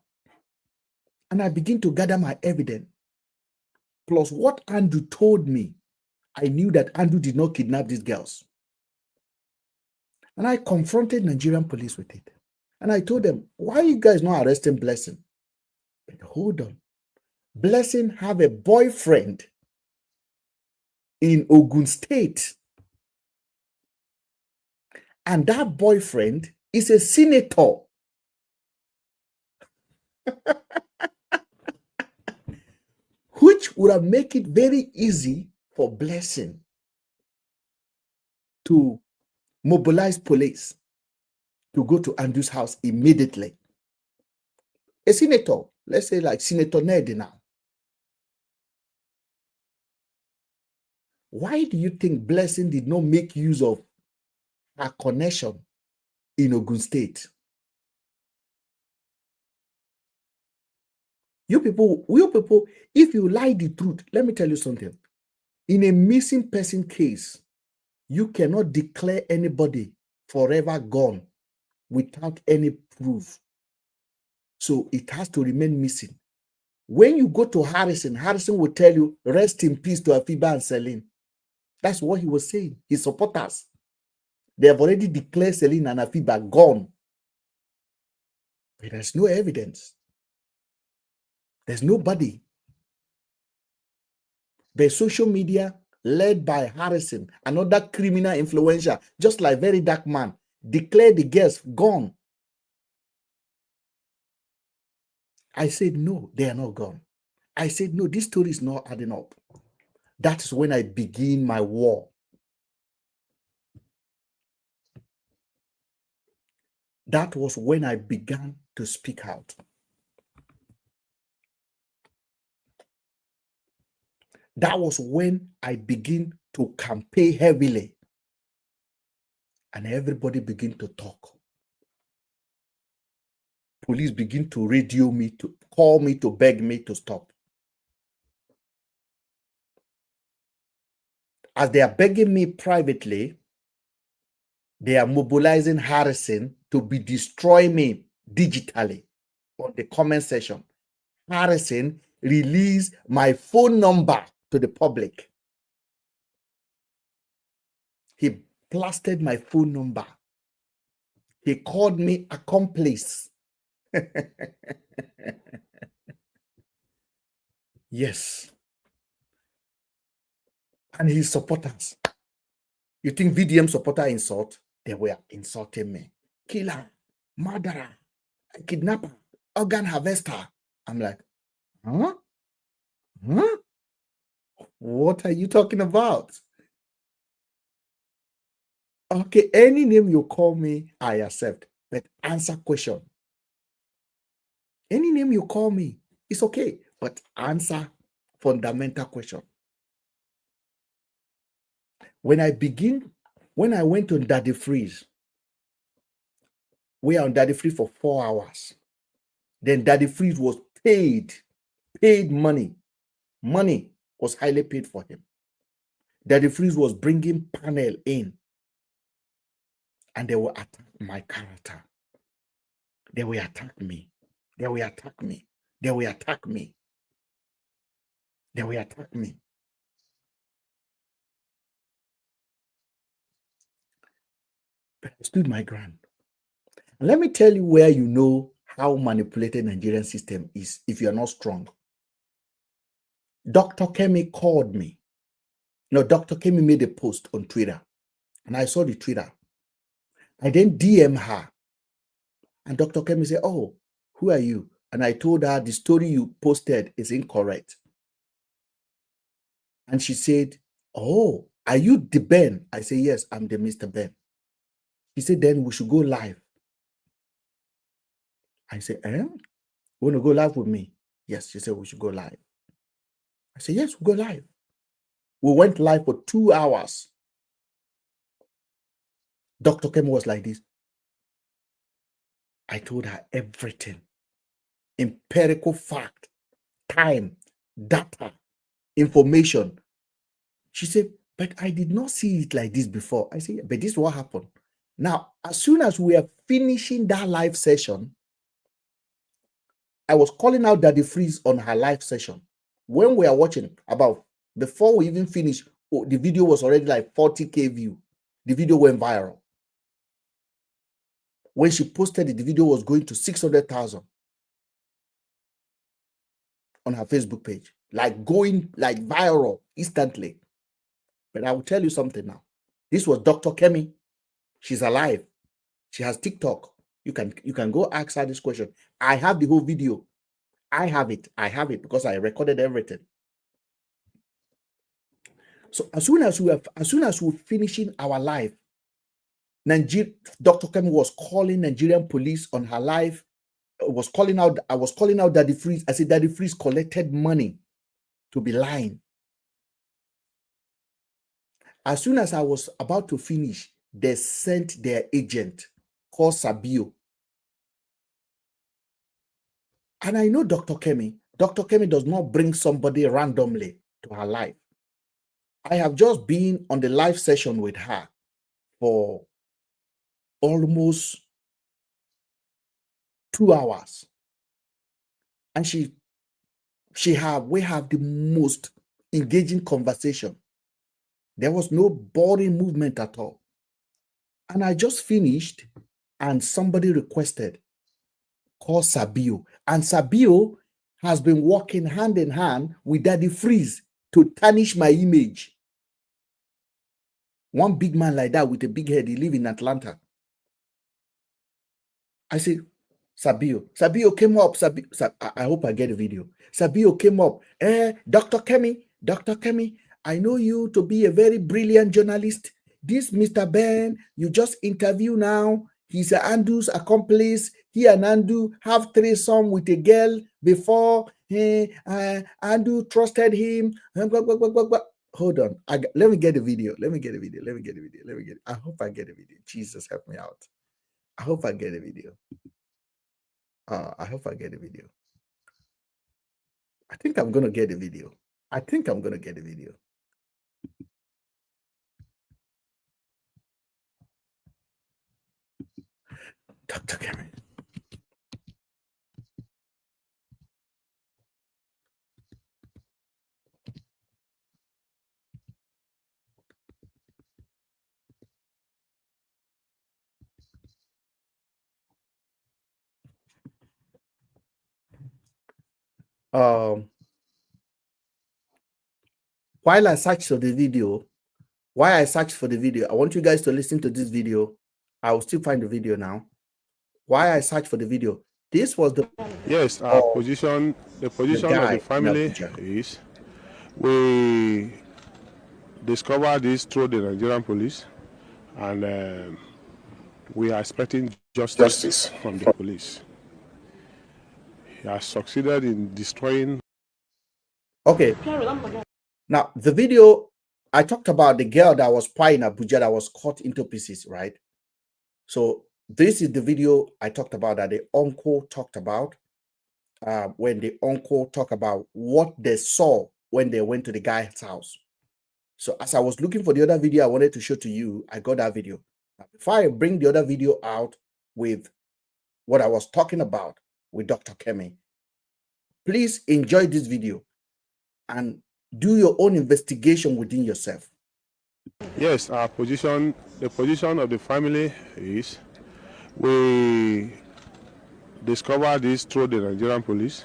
Speaker 1: And I begin to gather my evidence. Plus what Andrew told me, I knew that Andrew did not kidnap these girls. And I confronted Nigerian police with it. And I told them, why are you guys not arresting Blessing? But hold on. Blessing have a boyfriend in Ogun State. And that boyfriend is a senator. Which would have made it very easy for Blessing to mobilize police to go to Andrew's house immediately. A senator, let's say like Senator Ned now. Why do you think Blessing did not make use of her connection in Ogun State? You people, if you lie the truth, let me tell you something. In a missing person case, you cannot declare anybody forever gone without any proof. So it has to remain missing. When you go to Harrison, Harrison will tell you, rest in peace to Afiba and Celine. That's what he was saying. His supporters, they have already declared Celine and Afiba gone. But there's no evidence. There's nobody. The social media led by Harrison, another criminal influencer, just like VeryDarkMan, declared the girls gone. I said, no, they are not gone. I said, no, this story is not adding up. That is when I begin my war. That was when I began to speak out. That was when I began to campaign heavily. And everybody began to talk. Police begin to radio me, to call me, to beg me to stop. As they are begging me privately, they are mobilizing Harrison to be destroying me digitally on the comment section. Harrison released my phone number to the public. He plastered my phone number. He called me accomplice. Yes. And his supporters. You think VDM supporter insult? They were insulting me. Killer, murderer, kidnapper, organ harvester. I'm like, huh? Huh? What are you talking about? Okay, any name you call me, I accept. But answer question. Any name you call me, it's okay. But answer fundamental question. When I went on Daddy Freeze, we are on Daddy Freeze for 4 hours. Then Daddy Freeze was paid money. Money was highly paid for him. Daddy Freeze was bringing panel in. And they will attack my character. They will attack me. They will attack me. They will attack me. They will attack me. But I stood my ground. And let me tell you where you know how manipulated Nigerian system is if you are not strong. Dr. Kemi called me. No, Dr. Kemi made a post on Twitter. And I saw the Twitter. I then DM her. And Dr. Kemi said, oh, who are you? And I told her the story you posted is incorrect. And she said, oh, are you the Ben? I said, yes, I'm the Mr. Ben. She said, then we should go live. I said, you want to go live with me? Yes, she said, we should go live. I said, yes, we'll go live. We went live for 2 hours. Dr. Kemi was like this. I told her everything. Empirical fact, time, data, information. She said, but I did not see it like this before. I said, but this is what happened. Now, as soon as we are finishing that live session, I was calling out Daddy Freeze on her live session. When we are watching, about before we even finished, the video was already like 40K view. The video went viral. When she posted it, the video was going to 600,000 on her Facebook page, like going like viral instantly. But I will tell you something now. This was Dr. Kemi. She's alive. She has TikTok. You can go ask her this question. I have the whole video. I have it because I recorded everything. So as soon as we're finishing our live, Dr. Kemi was calling Nigerian police on her live. I was calling out Daddy Freeze. I said Daddy Freeze collected money to be lying. As soon as I was about to finish, they sent their agent called Sabio. And I know Dr. Kemi. Dr. Kemi does not bring somebody randomly to her life. I have just been on the live session with her for almost 2 hours. And we have the most engaging conversation. There was no boring movement at all. And I just finished, and somebody requested, call Sabio. And Sabio has been working hand in hand with Daddy Freeze to tarnish my image. One big man like that with a big head, he lives in Atlanta. I said, Sabio came up. I hope I get a video. Sabio came up. Dr. Kemi, I know you to be a very brilliant journalist. This Mr. Ben, you just interview now. He's an Andu's accomplice. He and Andu have threesome with a girl before. Andu trusted him. Hold on. Let me get a video. I hope I get a video. Jesus, help me out. I hope I get a video. I hope I get a video. I think I'm going to get a video. Dr. Kemi. While I search for the video, I want you guys to listen to this video. I will still find the video now. Why I search for the video? This was the
Speaker 2: our position. The position of the family is we discovered this through the Nigerian police, and we are expecting justice from the police. He has succeeded in destroying.
Speaker 1: Okay. Now, the video, I talked about the girl that was pie in Abuja that was cut into pieces, right? So this is the video I talked about that the uncle talked about when the uncle talked about what they saw when they went to the guy's house. So as I was looking for the other video I wanted to show to you, I got that video. Now, before I bring the other video out with what I was talking about with Dr. Kemi, please enjoy this video and do your own investigation within yourself.
Speaker 2: Yes, our position, the position of the family is we discovered this through the Nigerian police,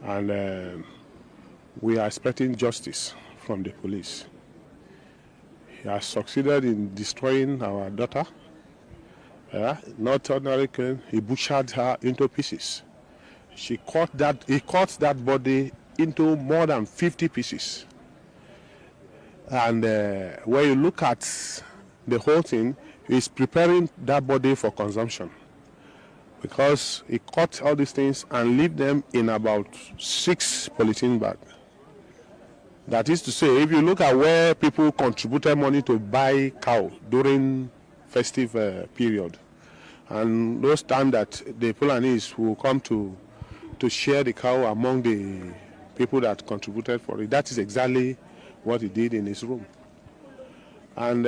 Speaker 2: and we are expecting justice from the police. He has succeeded in destroying our daughter. Not ordinary killing, he butchered her into pieces. He cut that body into more than 50 pieces. And when you look at the whole thing, he's preparing that body for consumption, because he cut all these things and leave them in about 6 polythene bags. That is to say, if you look at where people contributed money to buy cow during festive period, and those times that the Fulanis will come to share the cow among the people that contributed for it, that is exactly what he did in his room. And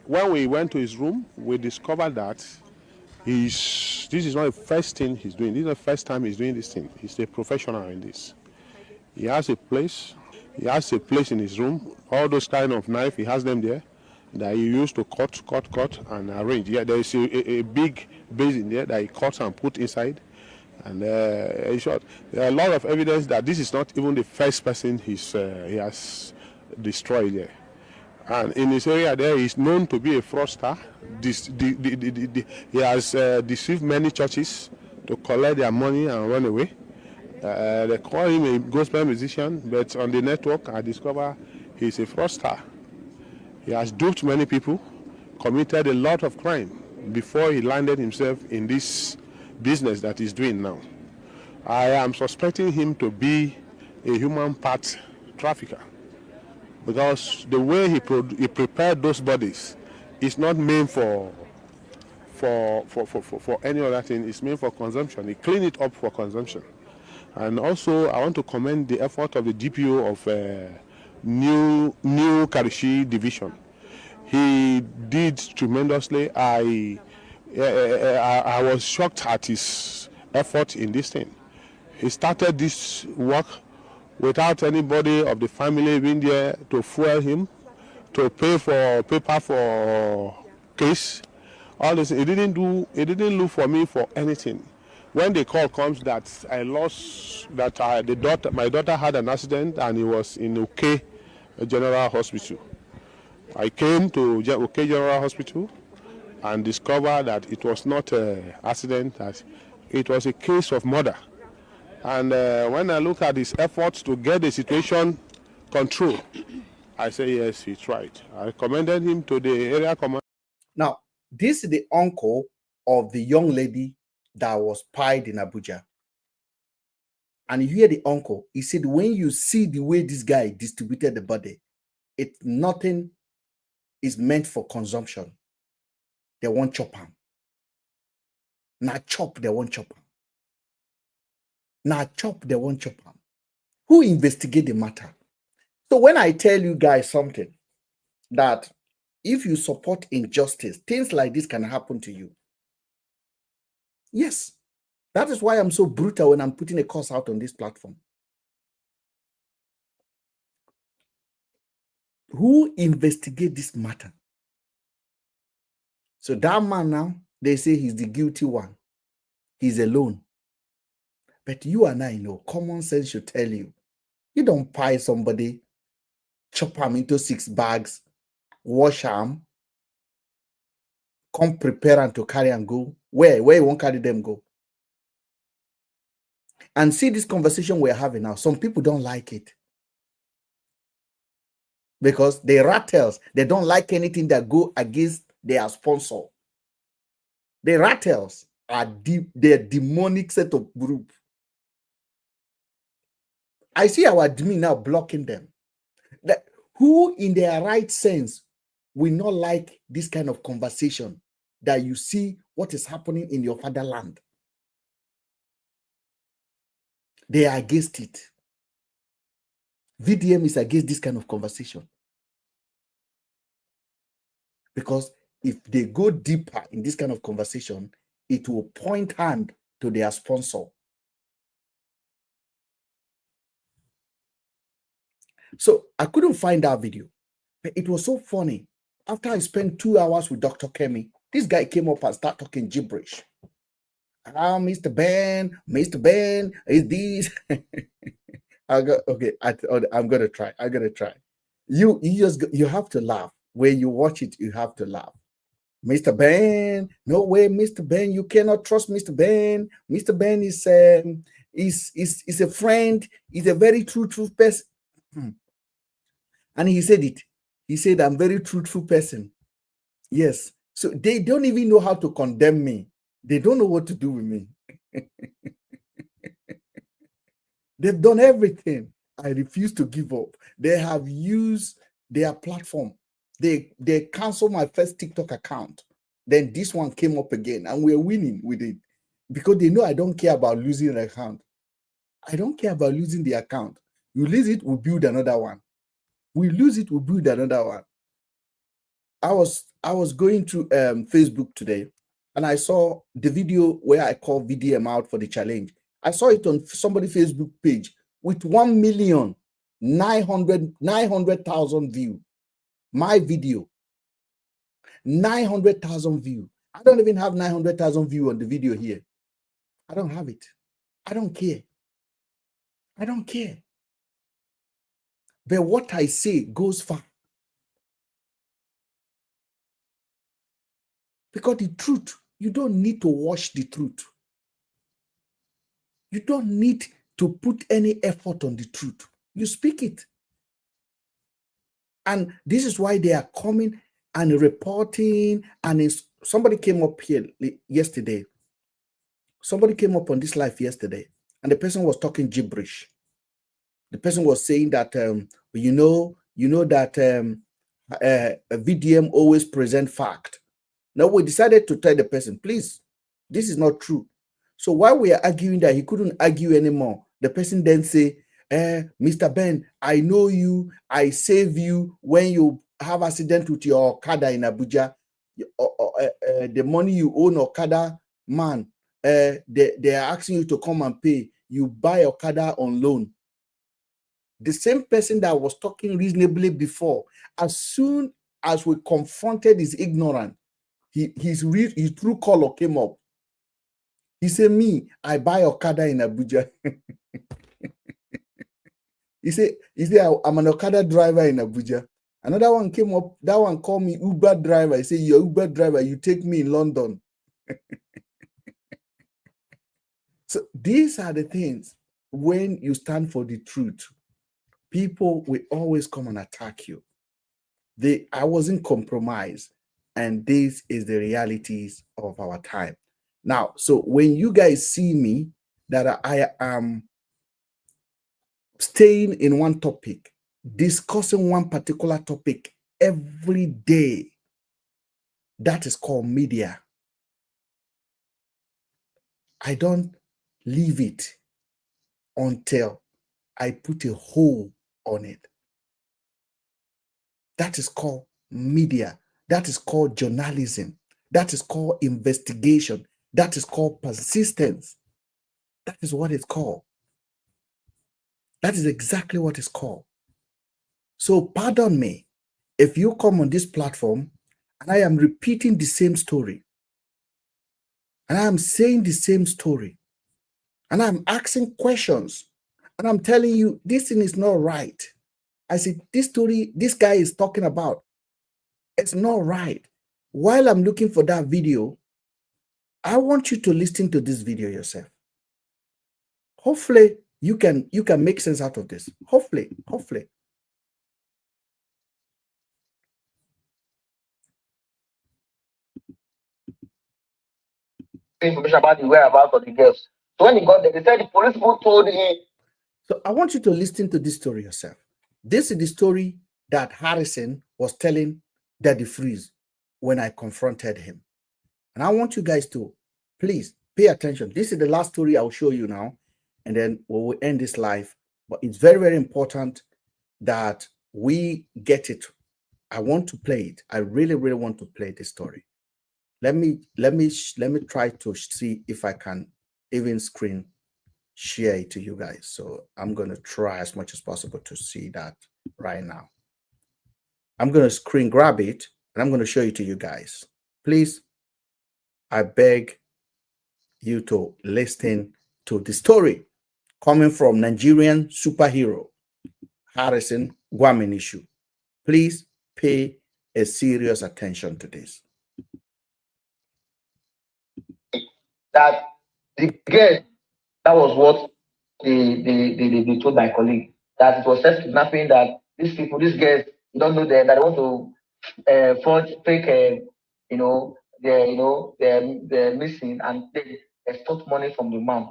Speaker 2: when we went to his room, we discovered that this is not the first thing he's doing. This is not the first time he's doing this thing. He's a professional in this. He has a place. He has a place in his room. All those kind of knife, he has them there that he used to cut and arrange. Yeah, there is a big basin there that he cuts and put inside. And in short, there are a lot of evidence that this is not even the first person he has destroyed there. And in his area there, he's known to be a fraudster. He has deceived many churches to collect their money and run away. They call him a gospel musician, but on the network I discover he's a fraudster. He has duped many people, committed a lot of crime before he landed himself in this business that he's doing now. I am suspecting him to be a human part trafficker, because the way he prepared those bodies is not meant for any other thing. It's meant for consumption. He cleaned it up for consumption. And also, I want to commend the effort of the DPO of New Karishi Division. He did tremendously. I was shocked at his effort in this thing. He started this work without anybody of the family being there to fuel him, to pay for paper for case. All this. He didn't look for me for anything. When the call comes that I lost, that my daughter had an accident and he was in OK General Hospital, I came to OK General Hospital and discovered that it was not an accident, that it was a case of murder. And when I look at his efforts to get the situation controlled, I say yes, he tried. I commended him to the area commander.
Speaker 1: Now, this is the uncle of the young lady that was pied in Abuja. And you hear the uncle, he said, when you see the way this guy distributed the body, nothing is meant for consumption. They won't chop him. Now chop, they won't chop him. Now chop, they won't chop him. Who investigate the matter? So when I tell you guys something, that if you support injustice, things like this can happen to you. Yes, that is why I'm so brutal when I'm putting a course out on this platform. Who investigate this matter? So that man now, they say he's the guilty one. He's alone. But you and I know, common sense should tell you, you don't pie somebody, chop them into 6 bags, wash them, come prepare them to carry and go. Where you won't carry them go? And see this conversation we're having now. Some people don't like it. Because they rattles, they don't like anything that go against their sponsor. The rattles are their demonic set of group. I see our admin now blocking them. Who in their right sense will not like this kind of conversation that you see what is happening in your fatherland? They are against it. VDM is against this kind of conversation. Because if they go deeper in this kind of conversation, it will point hand to their sponsor. So I couldn't find that video, but it was so funny. After I spent 2 hours with Dr. Kemi, this guy came up and started talking gibberish. Mr. Ben, is this? Okay, I'm gonna try. You have to laugh. When you watch it, you have to laugh. Mr. Ben, no way, Mr. Ben, you cannot trust Mr. Ben. Mr. Ben is a friend. He's a very truthful person. And he said it. He said, I'm a very truthful person. Yes. So they don't even know how to condemn me. They don't know what to do with me. They've done everything. I refuse to give up. They have used their platform. They canceled my first TikTok account. Then this one came up again, and we're winning with it because they know I don't care about losing an account. I don't care about losing the account. You lose it, we'll build another one. We lose it, we'll build another one. I was going to Facebook today, and I saw the video where I called VDM out for the challenge. I saw it on somebody's Facebook page with 1,900,000 views. My video, 900,000 views. I don't even have 900,000 views on the video here. I don't have it. I don't care. I don't care. But what I say goes far. Because the truth, you don't need to wash the truth. You don't need to put any effort on the truth. You speak it. And this is why they are coming and reporting. And somebody came up here yesterday. Somebody came up on this live yesterday, and the person was talking gibberish. The person was saying that, you know that a VDM always present fact. Now we decided to tell the person, please, this is not true. So while we are arguing that he couldn't argue anymore, the person then say, Mr. Ben, I know you, I save you when you have accident with your Okada in Abuja. The money you own Okada, man, they are asking you to come and pay. You buy Okada on loan. The same person that was talking reasonably before, as soon as we confronted his ignorance, his true color came up. He said, me, I buy Okada in Abuja. He said, I'm an Okada driver in Abuja. Another one came up, that one called me Uber driver. He said, you're Uber driver, you take me in London. So these are the things, when you stand for the truth, people will always come and attack you. I wasn't compromised. And this is the realities of our time. Now, so when you guys see me that I am staying in one topic, discussing one particular topic every day, that is called media. I don't leave it until I put a hole on it. That is called media. That is called journalism. That is called investigation. That is called persistence. That is what it's called. That is exactly what it's called. So pardon me if you come on this platform and I am repeating the same story, and I am saying the same story, and I'm asking questions, and I'm telling you this thing is not right. I said, this story this guy is talking about, it's not right. While I'm looking for that video, I want you to listen to this video yourself. Hopefully you can make sense out of this. Hopefully.
Speaker 3: Information about the whereabouts of the girls. So when he got there, they said the police people told him.
Speaker 1: So I want you to listen to this story yourself. This is the story that Harrison was telling Daddy Freeze when I confronted him. And I want you guys to please pay attention. This is the last story I'll show you now, and then we will end this live. But it's very, very important that we get it. I want to play it. I really, really want to play this story. Let me try to see if I can even screen share it to you guys. So I'm going to try as much as possible to see that right now. I'm going to screen grab it and I'm going to show it to you guys. Please, I beg you to listen to the story coming from Nigerian superhero Harrison Gwaminishu. Please pay a serious attention to this.
Speaker 3: That the girl, that was what they told my colleague, that it was just kidnapping, that these people, these girls, you don't know them, that they want to forge fake, they're missing, and they extort money from the man.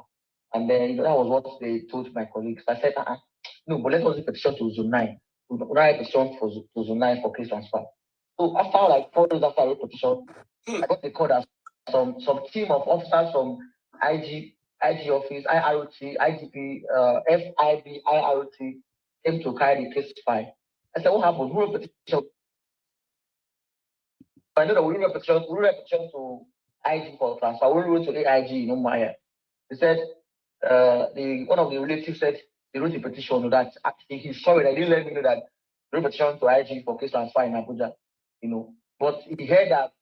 Speaker 3: And then that was what they told my colleagues. I said, no, but let us do petition to Zone 9. We write a petition to Zone 9 for case transfer. So after like 4 days after I wrote petition, I got a call that some team of officers from IG office, IROT, IGP, FIB, IROT came to carry the case file. I said, what happened? Who wrote petition? I know that we wrote a petition to IG for transfer. We wrote to AIG in Umaya. They said, one of the relatives said they wrote a petition that actually he's sorry, they didn't let me know that they wrote a petition to IG for case transfer in Abuja, But he heard that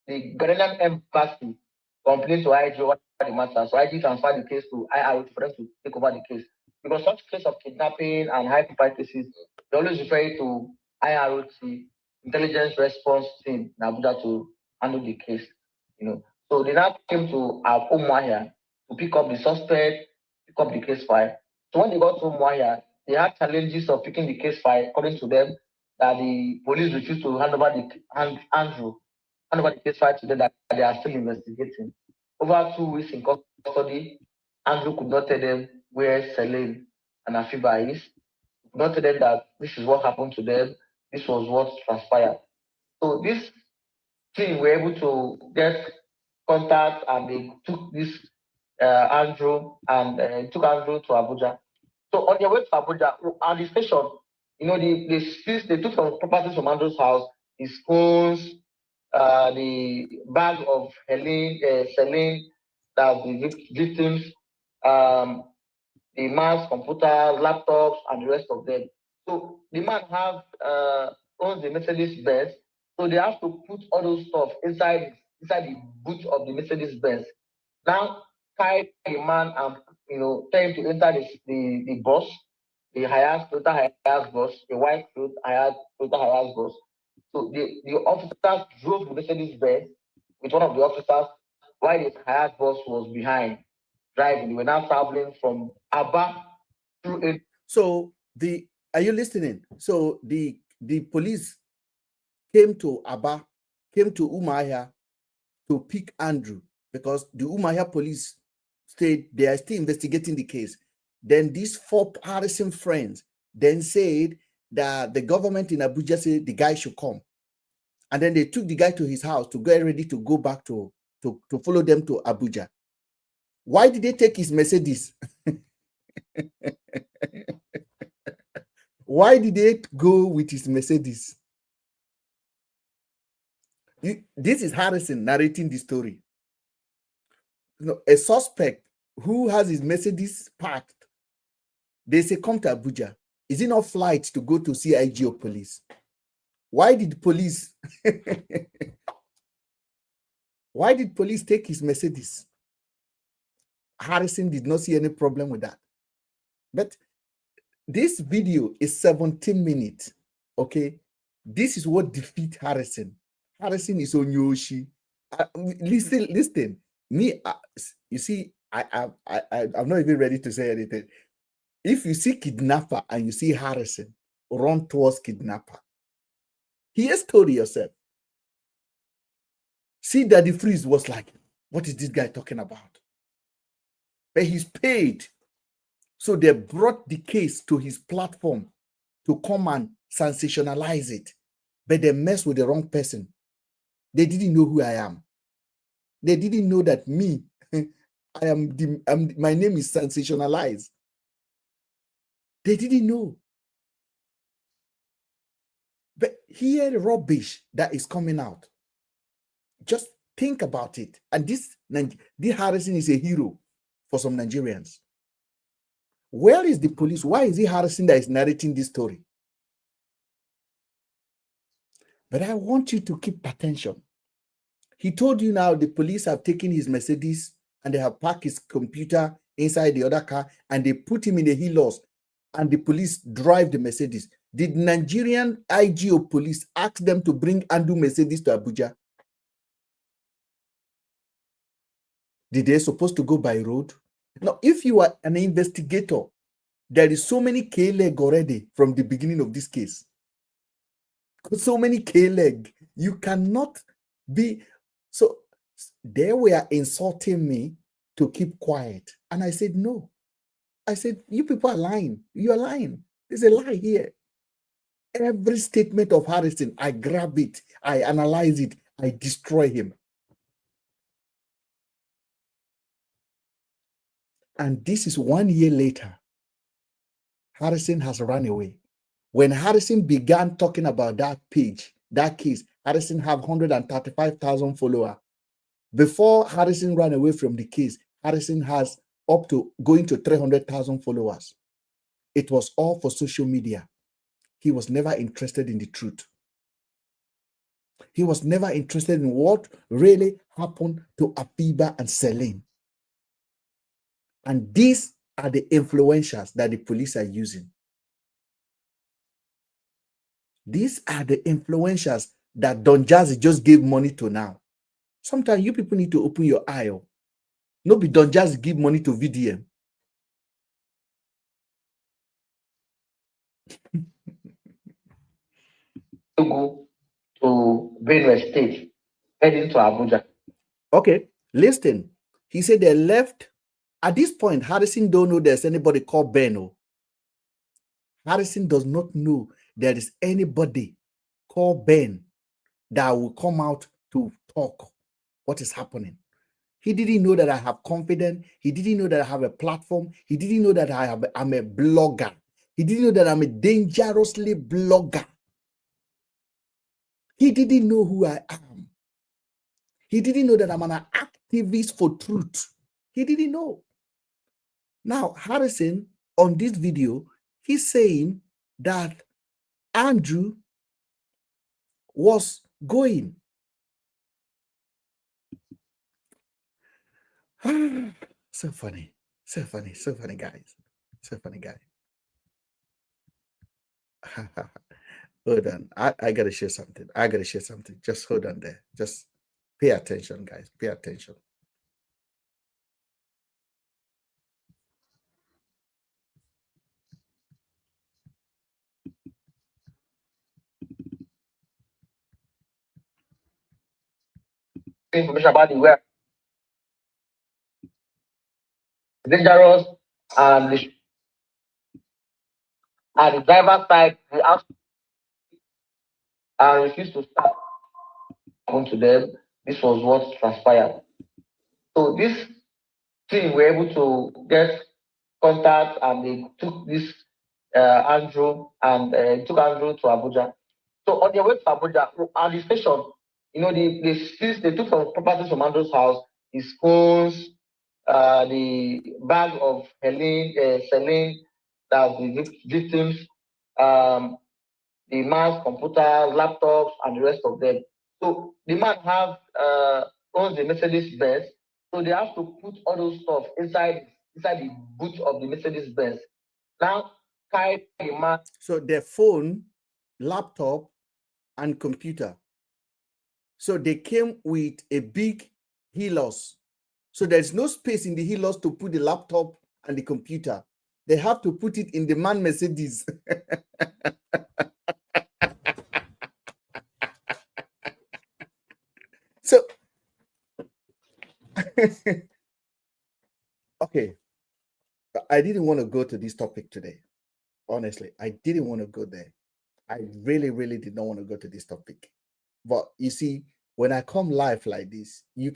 Speaker 3: the Ghanaian embassy complained to IG over the matter, so IG transferred the case to IRO for them to take over the case. Because such case of kidnapping and high-profile cases, they always refer to IROT, Intelligence Response Team in Abuja, to handle the case. So they now came to our Umuahia to pick up the suspect, pick up the case file. So when they got to Umuahia, they had challenges of picking the case file, according to them, that the police refused to hand over Andrew the case file to them that they are still investigating. Over 2 weeks in custody, Andrew could not tell them where Celine and Afiba is. He could not tell them that this is what happened to them, this was what transpired. So this team were able to get contact, and they took this Andrew and took Andrew to Abuja. So on their way to Abuja, at the station, they took some properties from Andrew's house, his phones, the bag of Celine, that's the victims, the man's computers, laptops, and the rest of them. So the man owns the Mercedes Benz, so they have to put all those stuff inside the boot of the Mercedes Benz. Now carry the man and tell him to enter the bus, the Toyota Hiace bus, the white Toyota Hiace bus. So the officers drove the Mercedes Benz with one of the officers while the Hiace bus was behind driving. They were now traveling from Aba through it.
Speaker 1: So are you listening? So the police came to Aba, came to Umuahia to pick Andrew, because the Umuahia police they are still investigating the case. Then these 4 Harrison friends then said that the government in Abuja said the guy should come. And then they took the guy to his house to get ready to go back to follow them to Abuja. Why did they take his Mercedes? Why did they go with his Mercedes? This is Harrison narrating the story. A suspect who has his Mercedes parked, they say, come to Abuja. Is it not flight to go to CIG or police? Why did police take his Mercedes? Harrison did not see any problem with that. But this video is 17 minutes. Okay, this is what defeat Harrison. Harrison is on Yoshi. Listen. Me, you see, I'm not even ready to say anything. If you see kidnapper and you see Harrison, run towards kidnapper. Hear story yourself. See, Daddy Freeze was like, what is this guy talking about? But he's paid. So they brought the case to his platform to come and sensationalize it. But they messed with the wrong person. They didn't know who I am. They didn't know that me, my name is sensationalized. They didn't know. But hear the rubbish that is coming out. Just think about it. And this Harrison is a hero for some Nigerians. Where is the police? Why is it Harrison that is narrating this story? But I want you to keep attention. He told you now the police have taken his Mercedes and they have parked his computer inside the other car and they put him in a Hilux and the police drive the Mercedes. Did Nigerian IGO police ask them to bring Andrew Mercedes to Abuja? Did they supposed to go by road? Now, if you are an investigator, there is so many K-leg already from the beginning of this case. So many K-leg. You cannot be... So they were insulting me to keep quiet. And I said, no. I said, you people are lying. You are lying. There's a lie here. Every statement of Harrison, I grab it, I analyze it, I destroy him. And this is 1 year later. Harrison has run away. When Harrison began talking about that page, that case, Harrison have 135,000 followers. Before Harrison ran away from the case, Harrison has up to going to 300,000 followers. It was all for social media. He was never interested in the truth. He was never interested in what really happened to Afiba and Celine. And these are the influencers that the police are using. These are the influencers that Don Jazzy just gave money to now. Sometimes you people need to open your eye. No be Don Jazzy give money to VDM.
Speaker 3: To go to Benue State, heading to Abuja.
Speaker 1: Okay, listen. He said they left. At this point, Harrison don't know there's anybody called Beno. Harrison does not know there is anybody called Ben that will come out to talk what is happening. He didn't know that I have confidence. He didn't know that I have a platform. He didn't know that I'm a blogger. He didn't know that I'm a dangerously blogger. He didn't know who I am. He didn't know that I'm an activist for truth. He didn't know. Now, Harrison, on this video, he's saying that Andrew was going. So funny, so funny, so funny, guys. So funny guy. Hold on. I gotta share something. I gotta share something. Just hold on there. Just pay attention, guys. Pay attention.
Speaker 3: Information about the where dangerous and the driver's side, they asked and refused to start to them. This was what transpired. So this team were able to get contact and they took this Andrew and took Andrew to Abuja. So on their way to Abuja, at the station, you know, they took some properties from Andrew's house, his phones, the bag of Celine, that's the victims, the man's computers, laptops, and the rest of them. So the man owns the Mercedes Benz, so they have to put all those stuff inside the boot of the Mercedes Benz. Now, carry the man.
Speaker 1: So their phone, laptop, and computer. So they came with a big Helios. So there's no space in the Helios to put the laptop and the computer. They have to put it in the man Mercedes. So, okay. I didn't want to go to this topic today. Honestly, I didn't want to go there. I really, really did not want to go to this topic. But you see, when I come live like this, you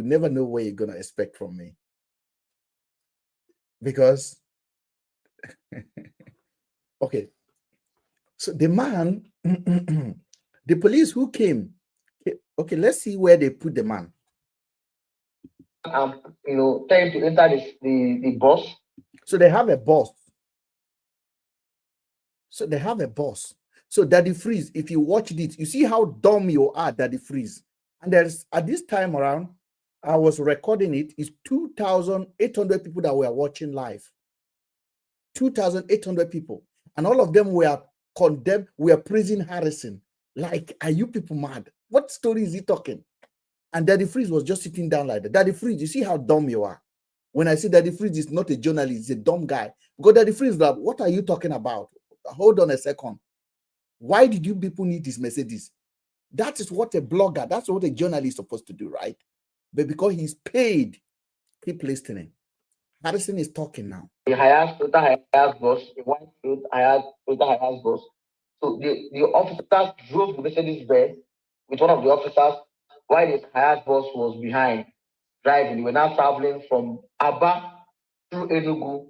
Speaker 1: never know what you're going to expect from me. Because, okay. So the man, the police who came, okay, let's see where they put the man.
Speaker 3: Trying to enter the bus.
Speaker 1: So they have a boss. So Daddy Freeze, if you watch this, you see how dumb you are, Daddy Freeze. And there's, at this time around, I was recording it, it's 2,800 people that were watching live. 2,800 people. And all of them were condemned, were praising Harrison. Like, are you people mad? What story is he talking? And Daddy Freeze was just sitting down like that. Daddy Freeze, you see how dumb you are. When I say Daddy Freeze is not a journalist, he's a dumb guy. Because Daddy Freeze, like, what are you talking about? Hold on a second. Why did you people need this Mercedes? That is what a blogger, that's what a journalist is supposed to do, right? But because he's paid, keep listening. Harrison is talking now.
Speaker 3: The Toyota bus, the white Toyota bus. So the officers drove the Mercedes Benz with one of the officers while the Hayat bus was behind driving. They were now traveling from Aba through Enugu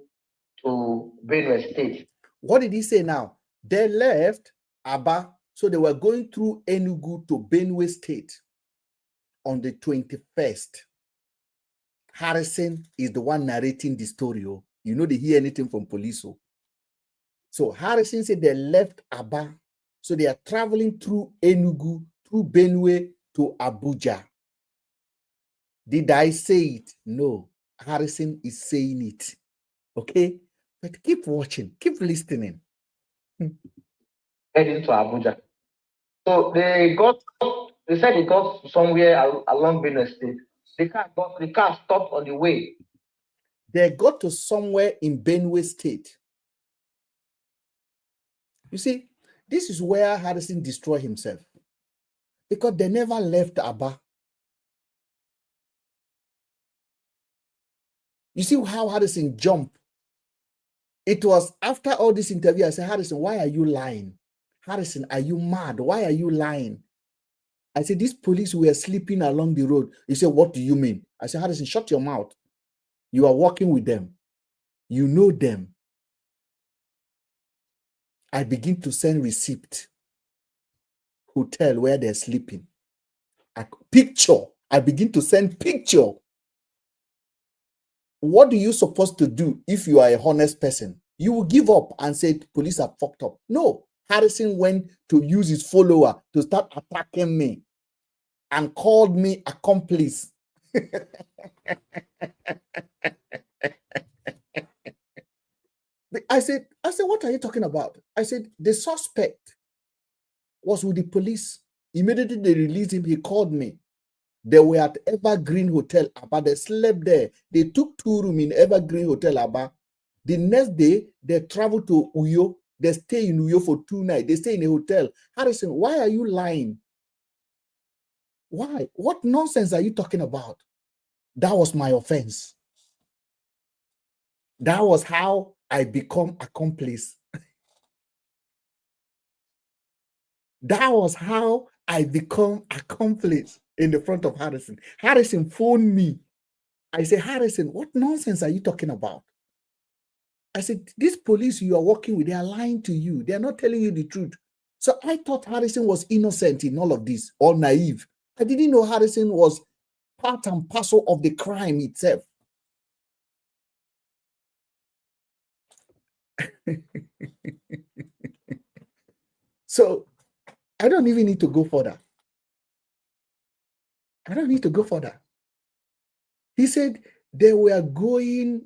Speaker 3: to Benue State.
Speaker 1: What did he say now? They left Aba. So they were going through Enugu to Benue State on the 21st. Harrison is the one narrating the story. Oh. You know, they hear anything from police. Oh. So Harrison said they left Aba. So they are traveling through Enugu, through Benue to Abuja. Did I say it? No. Harrison is saying it. Okay? But keep watching, keep listening.
Speaker 3: Heading to Abuja. So they said they got somewhere along Benue State. The car stopped on the way.
Speaker 1: They got to somewhere in Benue State. You see, this is where Harrison destroyed himself. Because they never left Aba. You see how Harrison jumped. It was after all this interview, I said, Harrison, why are you lying? Harrison, are you mad? Why are you lying? I said, these police were sleeping along the road. He said, what do you mean? I said, Harrison, shut your mouth. You are working with them. You know them. I begin to send receipt. Hotel where they're sleeping. Picture. I begin to send picture. What are you supposed to do if you are a honest person? You will give up and say, police are fucked up. No. Harrison went to use his follower to start attacking me and called me accomplice. I said, what are you talking about? I said, the suspect was with the police. Immediately they released him. He called me. They were at Evergreen Hotel, Aba. They slept there. They took 2 rooms in Evergreen Hotel, Aba. The next day, they traveled to Uyo. They stay in Uyo for 2 nights. They stay in a hotel. Harrison, why are you lying? Why? What nonsense are you talking about? That was my offense. That was how I become accomplice. That was how I become accomplice in the front of Harrison. Harrison phoned me. I said, Harrison, what nonsense are you talking about? I said, these police you are working with, they are lying to you. They are not telling you the truth. So I thought Harrison was innocent in all of this, or naive. I didn't know Harrison was part and parcel of the crime itself. So I don't even need to go further. I don't need to go further. He said they were going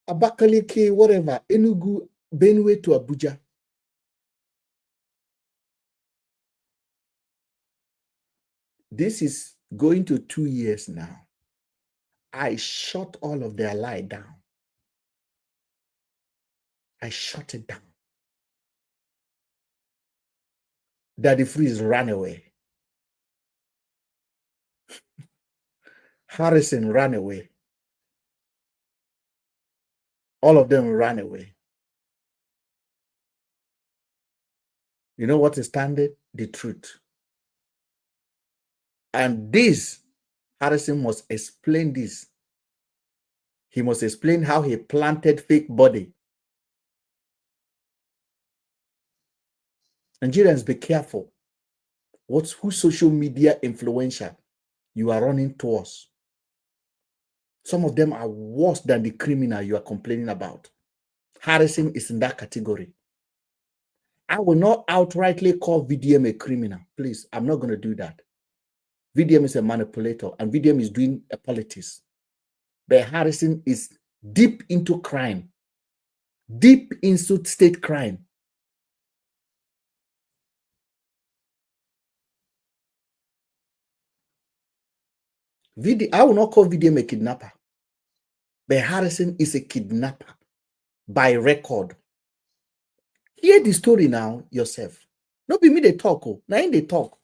Speaker 1: Abakaliki, whatever, Enugu, Benue to Abuja. This is going to 2 years now. I shut all of their lie down. I shut it down. Daddy Freeze ran away. Harrison ran away. All of them ran away. You know what is standing? The truth. And this, Harrison must explain this. He must explain how he planted fake body. Nigerians, be careful. Who social media influencer you are running towards. Some of them are worse than the criminal you are complaining about. Harrison is in that category. I will not outrightly call VDM a criminal. Please, I'm not going to do that. VDM is a manipulator and VDM is doing a politics. But Harrison is deep into crime. Deep into state crime. I will not call VDM a kidnapper. But Harrison is a kidnapper by record. Hear the story now yourself. Not be me they talk. Oh. Now in they talk.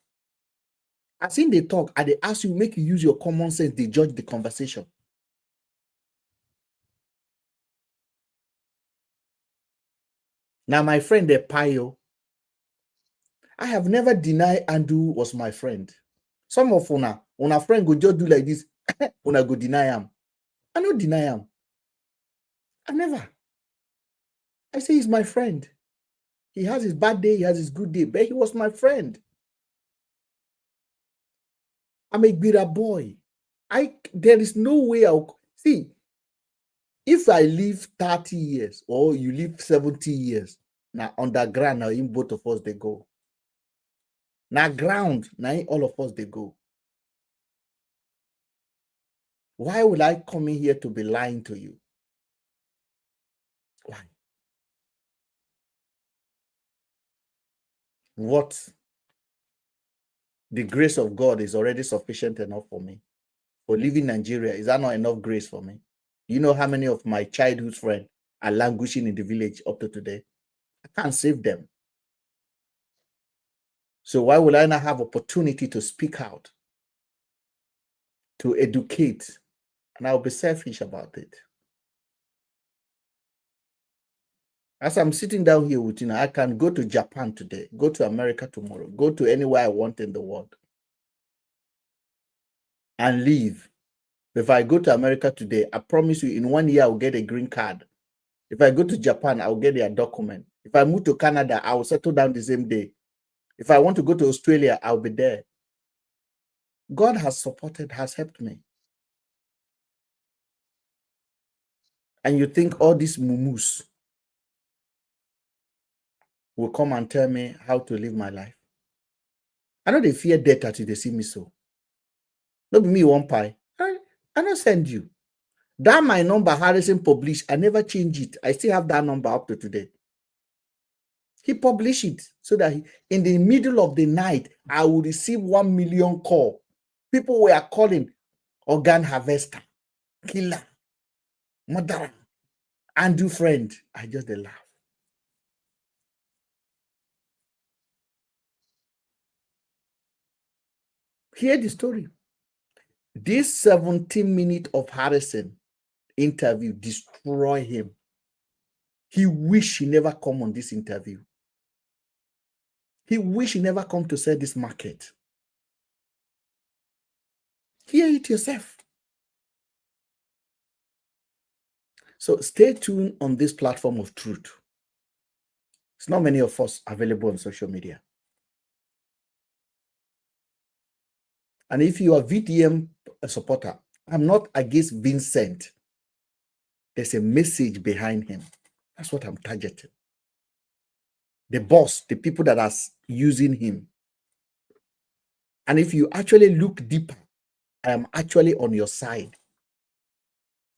Speaker 1: As in they talk, and they ask you, make you use your common sense, they judge the conversation. Now, my friend, the Pio, I have never denied Andu was my friend. Some of una friend go just do like this, una go deny him. I don't deny him. I never. I say he's my friend. He has his bad day, he has his good day, but he was my friend. I'm a bitter boy. There is no way I'll see. If I live 30 years or you live 70 years, now underground, now in both of us they go. Now ground, now in all of us they go. Why would I come in here to be lying to you? Why? What? The grace of God is already sufficient enough for me. For living Nigeria, is that not enough grace for me? You know how many of my childhood friends are languishing in the village up to today? I can't save them. So why would I not have opportunity to speak out, to educate, and I'll be selfish about it? As I'm sitting down here with you now, I can go to Japan today, go to America tomorrow, go to anywhere I want in the world and leave. If I go to America today, I promise you in 1 year, I'll get a green card. If I go to Japan, I'll get their document. If I move to Canada, I will settle down the same day. If I want to go to Australia, I'll be there. God has supported, has helped me. And you think all these mumus will come and tell me how to live my life? I know they fear death until they see me so. Not be me one pie. I don't send you. That my number Harrison published. I never change it. I still have that number up to today. He published it so that in the middle of the night, I will receive 1 million call. People were calling organ harvester, killer, murderer, Andrew friend. I just laugh. Hear the story. This 17 minutes of Harrison interview destroy him. He wish he never come on this interview. He wish he never come to sell this market. Hear it yourself. So stay tuned on this platform of truth. It's not many of us available on social media. And if you are VDM supporter, I'm not against Vincent. There's a message behind him. That's what I'm targeting. The boss, the people that are using him. And if you actually look deeper, I am actually on your side.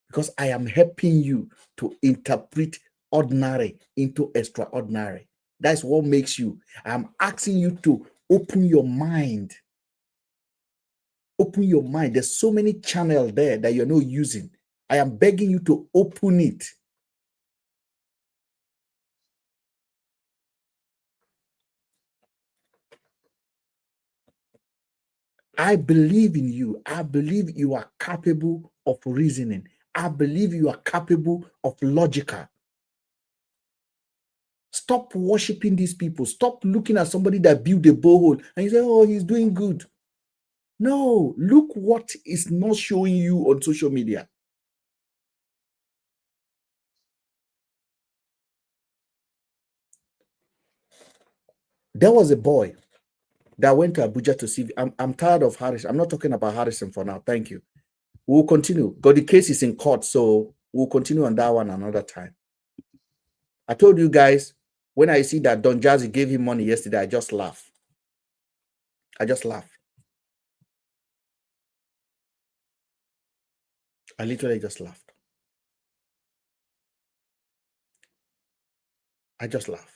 Speaker 1: Because I am helping you to interpret ordinary into extraordinary. That's what makes you. I'm asking you to open your mind. Open your mind. There's so many channels there that you're not using. I am begging you to open it. I believe in you. I believe you are capable of reasoning. I believe you are capable of logical. Stop worshiping these people. Stop looking at somebody that built a borehole and you say, oh, he's doing good. No, look what is not showing you on social media. There was a boy that went to Abuja to see. I'm tired of Harrison. I'm not talking about Harrison for now. Thank you. We'll continue. But the case is in court, so we'll continue on that one another time. I told you guys, when I see that Don Jazzy gave him money yesterday, I just laugh. I just laugh. I literally just laughed. I just laugh.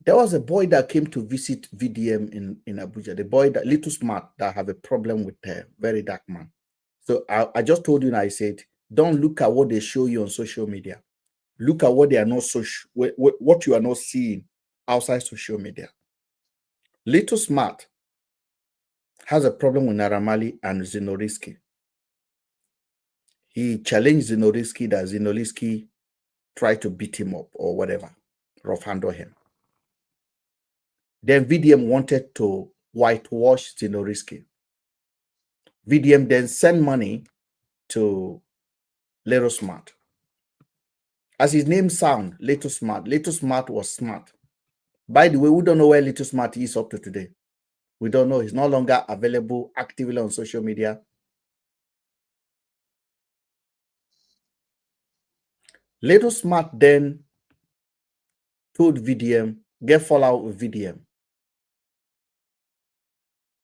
Speaker 1: There was a boy that came to visit VDM in Abuja, the boy that little smart that have a problem with VeryDarkMan. So I just told you, and I said, don't look at what they show you on social media. Look at what they are not what you are not seeing outside social media. Little smart has a problem with Naramali and Zinoriski. He challenged Zinoriski that Zinoriski tried to beat him up or whatever, rough handle him. Then VDM wanted to whitewash Zinoriski. VDM then sent money to Little Smart. As his name sound, Little Smart. Little Smart was smart. By the way, we don't know where Little Smart is up to today. We don't know. He's no longer available actively on social media. Little Smart then told VDM, get fallout with VDM.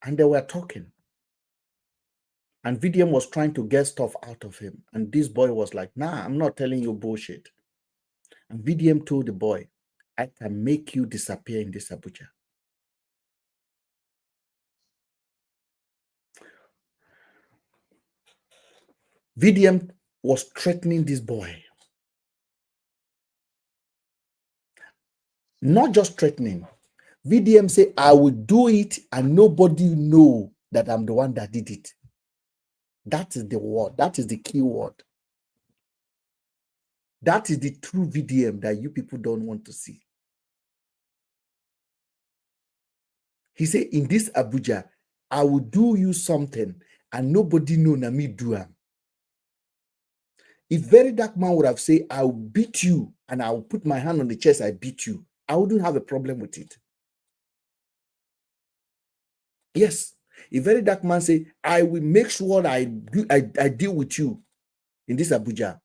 Speaker 1: And they were talking. And VDM was trying to get stuff out of him. And this boy was like, nah, I'm not telling you bullshit. And VDM told the boy, I can make you disappear in this Abuja. VDM was threatening this boy. Not just threatening. VDM said, I will do it and nobody know that I'm the one that did it. That is the word. That is the key word. That is the true VDM that you people don't want to see. He said, in this Abuja, I will do you something and nobody know na me do am. If VeryDarkMan would have said, I will beat you and I will put my hand on the chest, I beat you, I wouldn't have a problem with it. Yes. If VeryDarkMan say, I will make sure I deal with you in this Abuja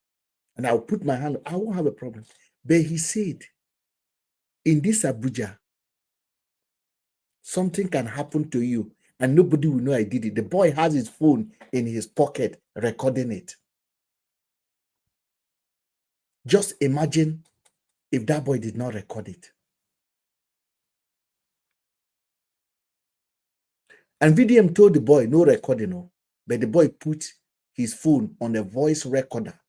Speaker 1: and I will put my hand, I won't have a problem. But he said, in this Abuja, something can happen to you and nobody will know I did it. The boy has his phone in his pocket recording it. Just imagine if that boy did not record it. And VDM told the boy, no recording, no. But the boy put his phone on a voice recorder.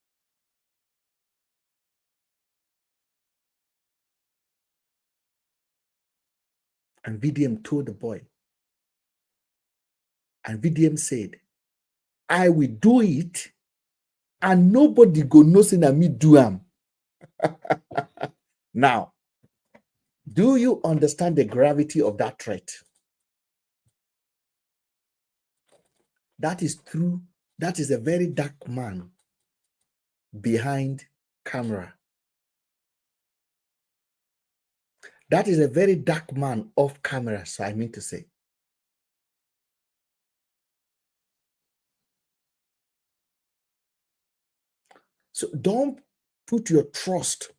Speaker 1: And VDM told the boy. And VDM said, I will do it and nobody go know say na me do am. Now, do you understand the gravity of that threat? That is true. That is a very dark man behind camera. That is a very dark man off camera, so I mean to say. So don't put your trust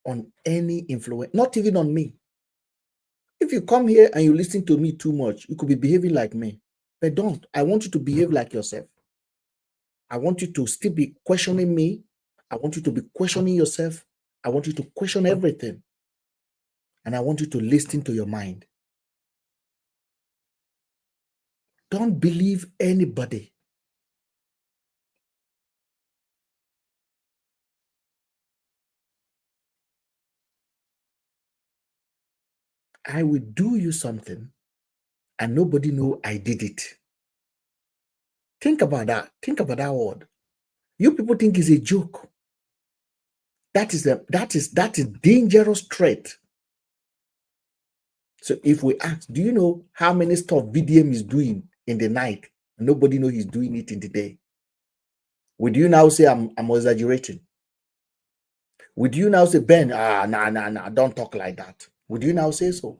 Speaker 1: on any influence, not even on me. If you come here and you listen to me too much, you could be behaving like me. But don't. I want you to behave like yourself. I want you to still be questioning me. I want you to be questioning yourself. I want you to question everything. And I want you to listen to your mind. Don't believe anybody. I will do you something and nobody know I did it. Think about that. Think about that word. You people think it's a joke. That is dangerous threat. So if we ask, do you know how many stuff VDM is doing in the night and nobody know he's doing it in the day? Would you now say I'm exaggerating? Would you now say, Ben, nah, don't talk like that? Would you now say so?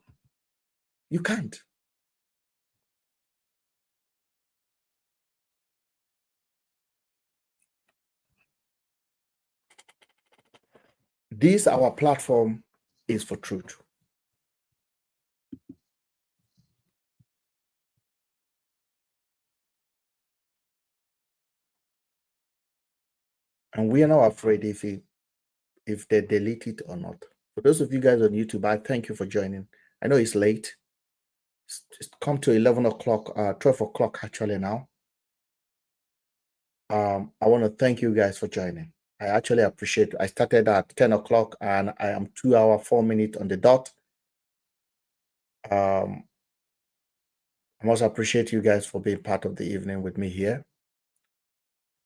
Speaker 1: You can't. This, our platform, is for truth. And we are not afraid if they delete it or not. For those of you guys on YouTube, I thank you for joining. I know it's late. It's come to 11 o'clock, 12 o'clock actually now. I want to thank you guys for joining. I actually appreciate it. I started at 10 o'clock and I am 2 hours, 4 minutes on the dot. I must appreciate you guys for being part of the evening with me here.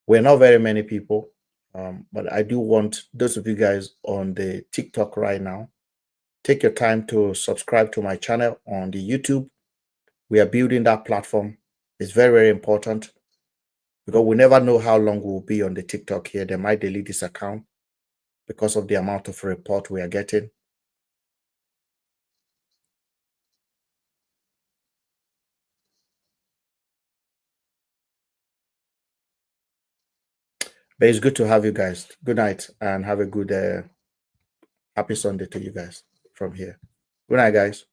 Speaker 1: We're not very many people, but I do want those of you guys on the TikTok right now, take your time to subscribe to my channel on the YouTube. We are building that platform. It's very, very important because we never know how long we'll be on the TikTok here. They might delete this account. because of the amount of report we are getting. But it's good to have you guys. Good night and have a good, happy Sunday to you guys from here. Good night, guys.